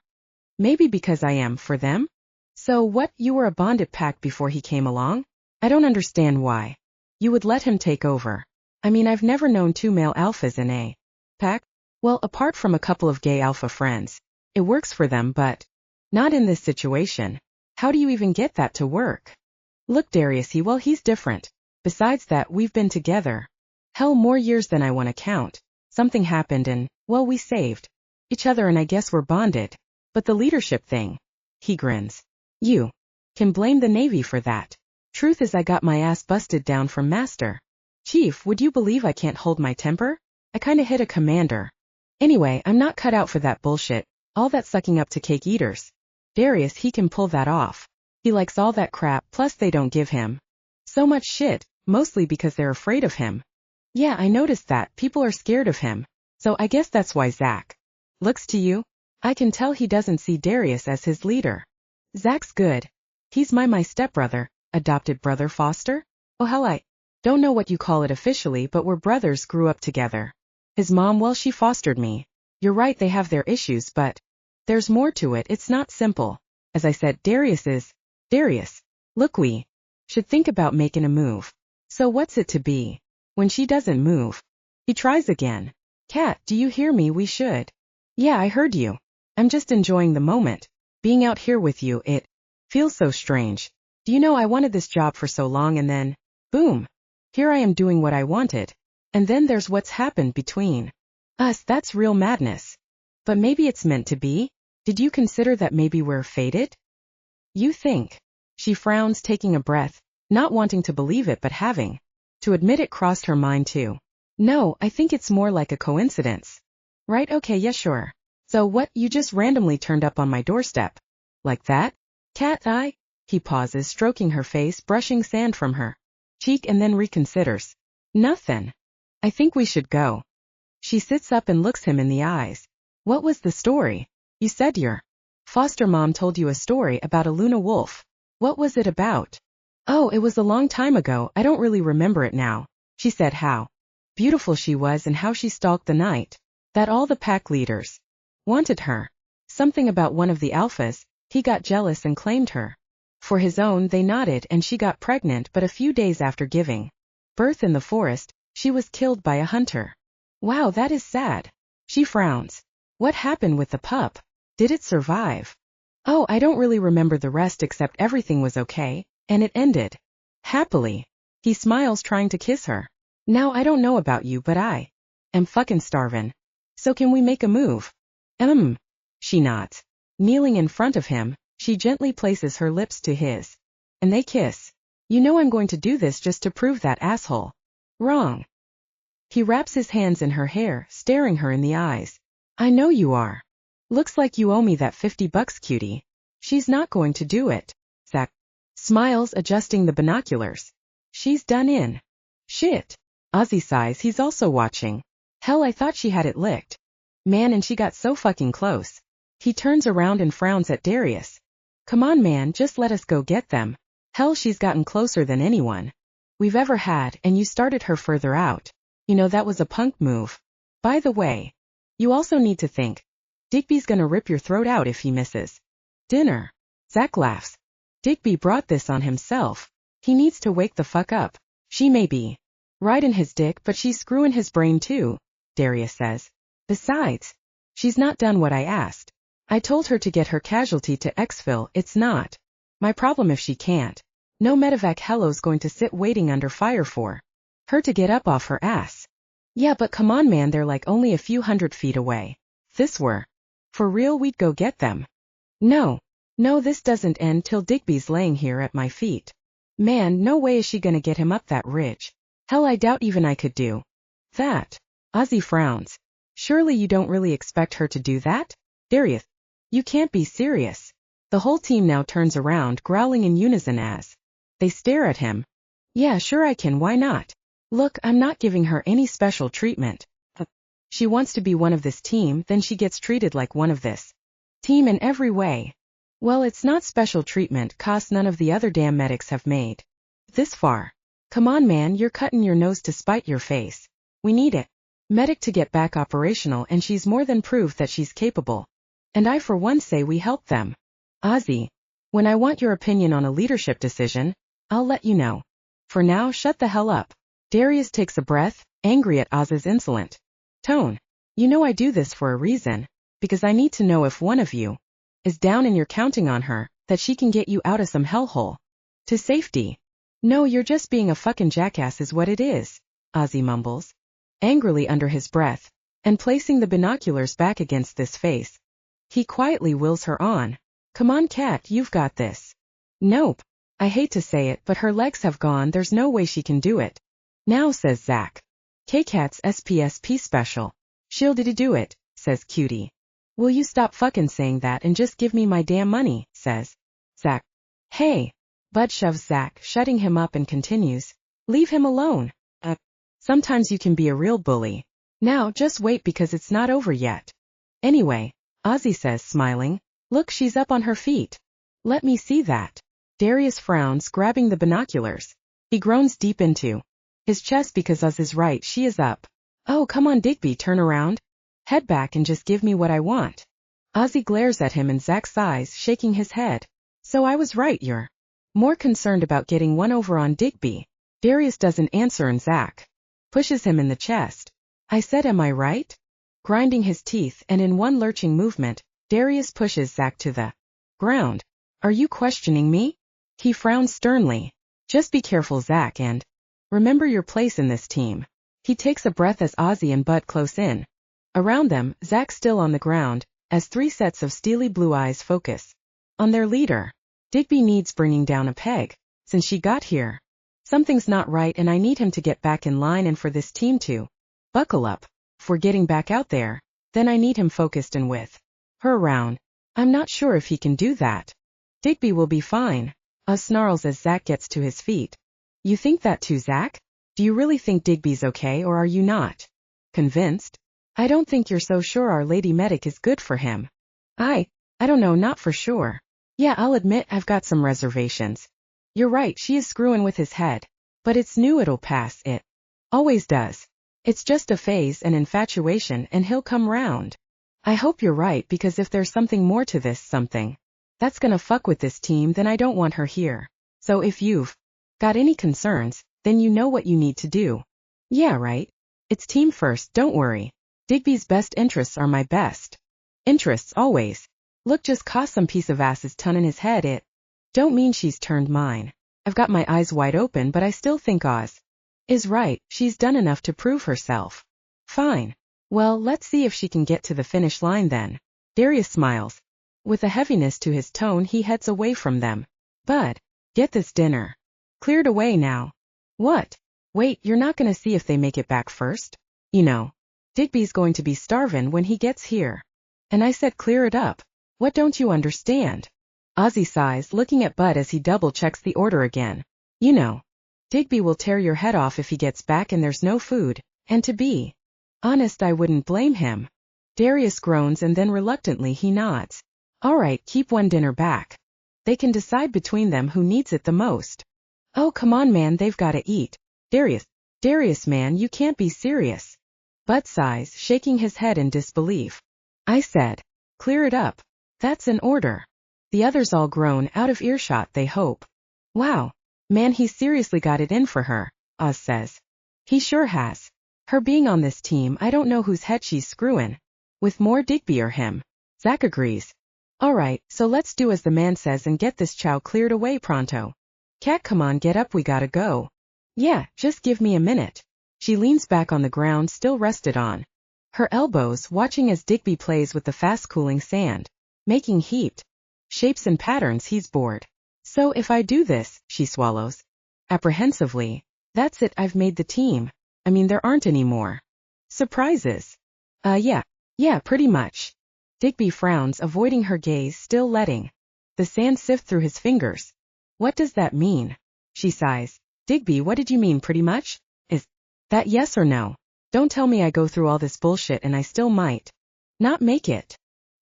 Maybe because I am, for them? So what, you were a bonded pack before he came along? I don't understand why you would let him take over. I mean, I've never known two male alphas in a pack. Well, apart from a couple of gay alpha friends. It works for them, but not in this situation. How do you even get that to work? Look, Darius, he's different. Besides that, we've been together. Hell, more years than I want to count. Something happened and, well, we saved each other, and I guess we're bonded. But the leadership thing. He grins. You can blame the Navy for that. Truth is, I got my ass busted down from Master Chief. Would you believe I can't hold my temper? I kinda hit a commander. Anyway, I'm not cut out for that bullshit. All that sucking up to cake eaters. Darius, he can pull that off. He likes all that crap, plus they don't give him so much shit, mostly because they're afraid of him. Yeah, I noticed that. People are scared of him. So I guess that's why Zach looks to you. I can tell he doesn't see Darius as his leader. Zach's good. He's my stepbrother, adopted brother foster? Oh hell, I don't know what you call it officially, but we're brothers, grew up together. His mom, well, she fostered me. You're right, they have their issues, but there's more to it. It's not simple. As I said, Darius. Look, we should think about making a move. So what's it to be? When she doesn't move, he tries again. Cat, do you hear me? We should. Yeah, I heard you. I'm just enjoying the moment. Being out here with you, it feels so strange. Do you know, I wanted this job for so long, and then, boom. Here I am doing what I wanted. And then there's what's happened between us. That's real madness. But maybe it's meant to be? Did you consider that maybe we're fated? You think? She frowns, taking a breath, not wanting to believe it but having to admit it crossed her mind too. No, I think it's more like a coincidence. Right, okay, yeah, sure. So what, you just randomly turned up on my doorstep? Like that? Cat, he pauses, stroking her face, brushing sand from her cheek, and then reconsiders. Nothing. I think we should go. She sits up and looks him in the eyes. What was the story? You said your foster mom told you a story about a Luna wolf. What was it about? Oh, it was a long time ago. I don't really remember it now. She said how beautiful she was and how she stalked the night. That all the pack leaders wanted her. Something about one of the alphas. He got jealous and claimed her for his own. They nodded, and she got pregnant, but a few days after giving birth in the forest, she was killed by a hunter. Wow, that is sad. She frowns. What happened with the pup? Did it survive? Oh, I don't really remember the rest except everything was okay, and it ended happily. He smiles trying to kiss her. Now I don't know about you but I am fucking starvin'. So can we make a move? She nods. Kneeling in front of him, she gently places her lips to his. And they kiss. You know I'm going to do this just to prove that asshole wrong. He wraps his hands in her hair, staring her in the eyes. I know you are. Looks like you owe me that $50, cutie. She's not going to do it. Zach smiles, adjusting the binoculars. She's done in. Shit. Ozzy sighs, he's also watching. Hell, I thought she had it licked. Man, and she got so fucking close. He turns around and frowns at Darius. Come on man, just let us go get them. Hell, she's gotten closer than anyone we've ever had, and you started her further out. You know that was a punk move. By the way, you also need to think. Digby's gonna rip your throat out if he misses. Dinner. Zach laughs. Digby brought this on himself. He needs to wake the fuck up. She may be riding his dick, but she's screwing his brain too, Darius says. Besides, she's not done what I asked. I told her to get her casualty to exfil. It's not my problem if she can't. No medevac hello's going to sit waiting under fire for her to get up off her ass. Yeah, but come on man, they're like only a few 100 feet away. If this were for real, we'd go get them. No, this doesn't end till Digby's laying here at my feet. Man, no way is she gonna get him up that ridge. Hell, I doubt even I could do that. Ozzy frowns. Surely you don't really expect her to do that? Darius, you can't be serious. The whole team now turns around, growling in unison as they stare at him. Yeah, sure I can, why not? Look, I'm not giving her any special treatment. She wants to be one of this team, then she gets treated like one of this team in every way. Well, it's not special treatment, 'cause none of the other damn medics have made this far. Come on man, you're cutting your nose to spite your face. We need it. Medic to get back operational, and she's more than proved that she's capable. And I for one say we help them. Ozzy, when I want your opinion on a leadership decision, I'll let you know. For now, shut the hell up. Darius takes a breath, angry at Oz's insolent tone. You know I do this for a reason, because I need to know if one of you is down and you're counting on her, that she can get you out of some hellhole to safety. No, you're just being a fucking jackass is what it is, Ozzy mumbles, angrily under his breath, and placing the binoculars back against this face. He quietly wills her on. Come on cat, you've got this. Nope. I hate to say it, but her legs have gone, there's no way she can do it. Now, says Zach. K-Cat's SPSP special. She'll do it, says Cutie. Will you stop fucking saying that and just give me my damn money, says Zach. Hey. Bud shoves Zach, shutting him up, and continues. Leave him alone. Sometimes you can be a real bully. Now, just wait because it's not over yet. Anyway, Ozzy says, smiling. Look, she's up on her feet. Let me see that. Darius frowns, grabbing the binoculars. He groans deep into his chest because Oz is right, she is up. Oh, come on Digby, turn around. Head back and just give me what I want. Ozzy glares at him and Zach sighs, shaking his head. So I was right, you're more concerned about getting one over on Digby. Darius doesn't answer and Zach pushes him in the chest. I said, am I right? Grinding his teeth, and in one lurching movement, Darius pushes Zach to the ground. Are you questioning me? He frowns sternly. Just be careful, Zach, and remember your place in this team. He takes a breath as Ozzy and Bud close in. Around them, Zach still on the ground, as 3 sets of steely blue eyes focus on their leader. Digby needs bringing down a peg. Since she got here, something's not right, and I need him to get back in line and for this team to buckle up. If we're getting back out there, then I need him focused and with her around. I'm not sure if he can do that. Digby will be fine. Snarls as Zach gets to his feet. You think that too, Zach? Do you really think Digby's okay, or are you not convinced? I don't think you're so sure our lady medic is good for him. I don't know, not for sure. Yeah, I'll admit I've got some reservations. You're right, she is screwing with his head. But it's new, it'll pass, it always does. It's just a phase, an infatuation, and he'll come round. I hope you're right, because if there's something more to this something that's gonna fuck with this team, then I don't want her here. So if you've got any concerns, then you know what you need to do. Yeah, right. It's team first, don't worry. Digby's best interests are my best interests always. Look, just cost some piece of ass's ton in his head. It don't mean she's turned mine. I've got my eyes wide open, but I still think Oz is right. She's done enough to prove herself. Fine. Well, let's see if she can get to the finish line then. Darius smiles. With a heaviness to his tone, he heads away from them. Bud, get this dinner cleared away now. What? Wait, you're not gonna see if they make it back first? You know, Digby's going to be starvin' when he gets here. And I said clear it up. What don't you understand? Ozzy sighs, looking at Bud as he double-checks the order again. You know, Digby will tear your head off if he gets back and there's no food, and to be honest, I wouldn't blame him. Darius groans and then reluctantly he nods. All right, keep one dinner back. They can decide between them who needs it the most. Oh, come on, man, they've gotta eat. Darius, man, you can't be serious. Bud sighs, shaking his head in disbelief. I said, clear it up. That's an order. The others all groan, out of earshot, they hope. Wow. Man, he seriously got it in for her, Oz says. He sure has. Her being on this team, I don't know whose head she's screwing. With more Digby or him. Zach agrees. All right, so let's do as the man says and get this chow cleared away pronto. Cat, come on, get up, we gotta go. Yeah, just give me a minute. She leans back on the ground, still rested on her elbows, watching as Digby plays with the fast-cooling sand, making heaped shapes and patterns. He's bored. So if I do this, she swallows apprehensively, that's it, I've made the team. I mean, there aren't any more surprises. Yeah, pretty much. Digby frowns, avoiding her gaze, still letting the sand sift through his fingers. What does that mean? She sighs. Digby, what did you mean, pretty much? Is that yes or no? Don't tell me I go through all this bullshit and I still might not make it.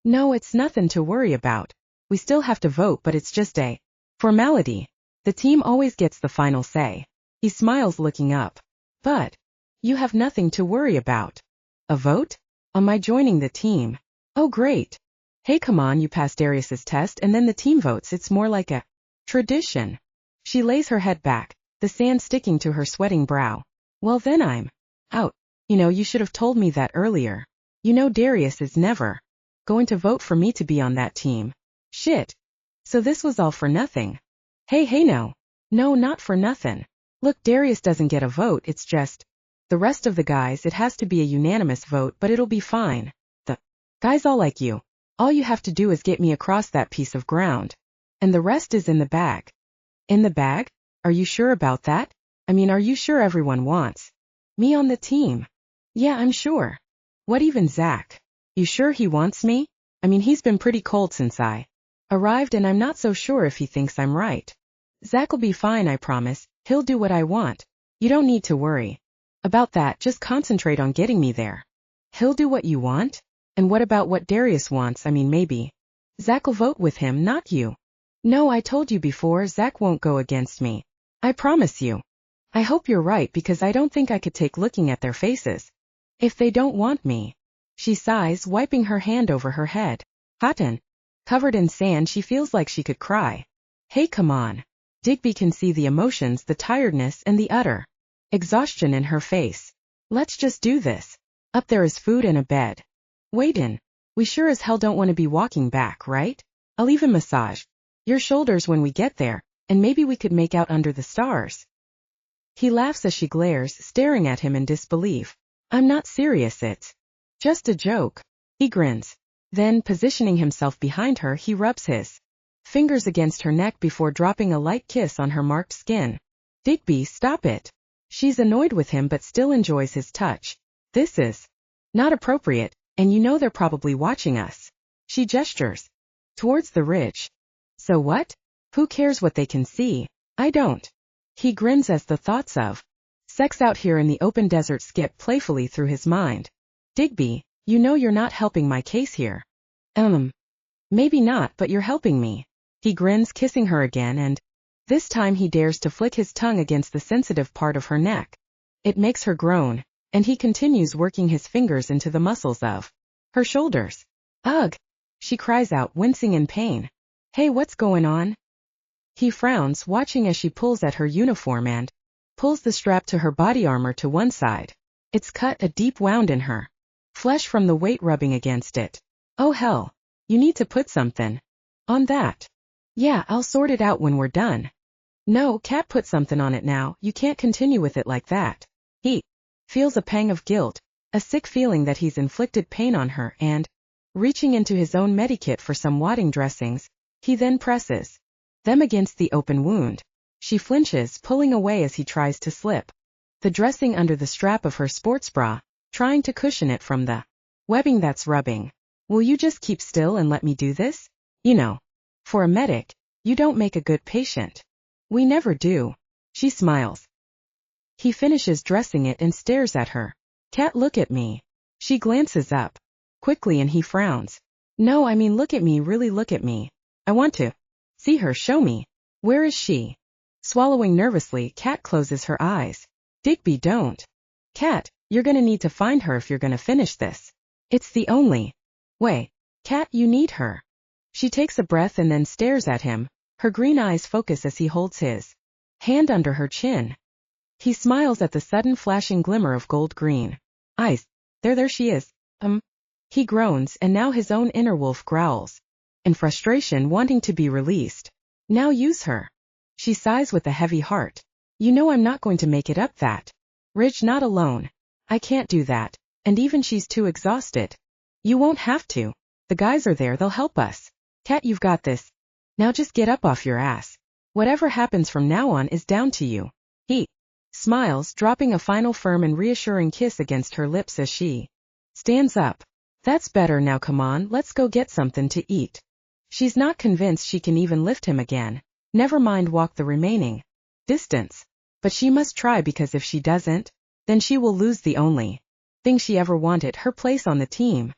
No, it's nothing to worry about. We still have to vote, but it's just a formality. The team always gets the final say. He smiles, looking up. But you have nothing to worry about. A vote? Am I joining the team? Oh, great. Hey, come on, you pass Darius's test and then the team votes. It's more like a tradition. She lays her head back, the sand sticking to her sweating brow. Well, then I'm out. You know, you should have told me that earlier. You know, Darius is never going to vote for me to be on that team. Shit. So this was all for nothing. Hey, no. No, not for nothing. Look, Darius doesn't get a vote, it's just the rest of the guys. It has to be a unanimous vote, but it'll be fine. The guys all like you. All you have to do is get me across that piece of ground. And the rest is in the bag. In the bag? Are you sure about that? I mean, are you sure everyone wants me on the team? Yeah, I'm sure. What, even Zach? You sure he wants me? I mean, he's been pretty cold since I arrived, and I'm not so sure if he thinks I'm right. Zach'll be fine, I promise. He'll do what I want. You don't need to worry about that, just concentrate on getting me there. He'll do what you want? And what about what Darius wants? I mean, maybe Zach'll vote with him, not you. No, I told you before, Zach won't go against me. I promise you. I hope you're right, because I don't think I could take looking at their faces if they don't want me. She sighs, wiping her hand over her head. Hot and covered in sand, she feels like she could cry. Hey, come on. Digby can see the emotions, the tiredness, and the utter exhaustion in her face. Let's just do this. Up there is food and a bed. Waitin'. We sure as hell don't want to be walking back, right? I'll even massage your shoulders when we get there, and maybe we could make out under the stars. He laughs as she glares, staring at him in disbelief. I'm not serious, it's just a joke. He grins. Then, positioning himself behind her, he rubs his fingers against her neck before dropping a light kiss on her marked skin. Digby, stop it. She's annoyed with him but still enjoys his touch. This is not appropriate, and you know they're probably watching us. She gestures towards the ridge. So what? Who cares what they can see? I don't. He grins as the thoughts of sex out here in the open desert skip playfully through his mind. Digby, you know you're not helping my case here. Maybe not, but you're helping me. He grins, kissing her again, and this time he dares to flick his tongue against the sensitive part of her neck. It makes her groan, and he continues working his fingers into the muscles of her shoulders. Ugh! She cries out, wincing in pain. Hey, what's going on? He frowns, watching as she pulls at her uniform and pulls the strap to her body armor to one side. It's cut a deep wound in her flesh from the weight rubbing against it. Oh hell. You need to put something on that. Yeah, I'll sort it out when we're done. No, Cat, put something on it now. You can't continue with it like that. He feels a pang of guilt, a sick feeling that he's inflicted pain on her, and, reaching into his own medikit for some wadding dressings, he then presses them against the open wound. She flinches, pulling away as he tries to slip the dressing under the strap of her sports bra, trying to cushion it from the webbing that's rubbing. Will you just keep still and let me do this? You know, for a medic, you don't make a good patient. We never do. She smiles. He finishes dressing it and stares at her. Cat, look at me. She glances up quickly and he frowns. No, I mean look at me, really look at me. I want to see her, show me. Where is she? Swallowing nervously, Cat closes her eyes. Digby, don't. Cat, you're gonna need to find her if you're gonna finish this. It's the only way. Cat, you need her. She takes a breath and then stares at him. Her green eyes focus as he holds his hand under her chin. He smiles at the sudden flashing glimmer of gold green eyes. There she is. He groans, and now his own inner wolf growls in frustration, wanting to be released. Now use her. She sighs with a heavy heart. You know I'm not going to make it up that. Ridge, not alone. I can't do that, and even she's too exhausted. You won't have to. The guys are there, they'll help us. Cat, you've got this. Now just get up off your ass. Whatever happens from now on is down to you. He smiles, dropping a final firm and reassuring kiss against her lips as she stands up. That's better, now come on, let's go get something to eat. She's not convinced she can even lift him again. Never mind walk the remaining distance. But she must try, because if she doesn't, then she will lose the only thing she ever wanted, her place on the team.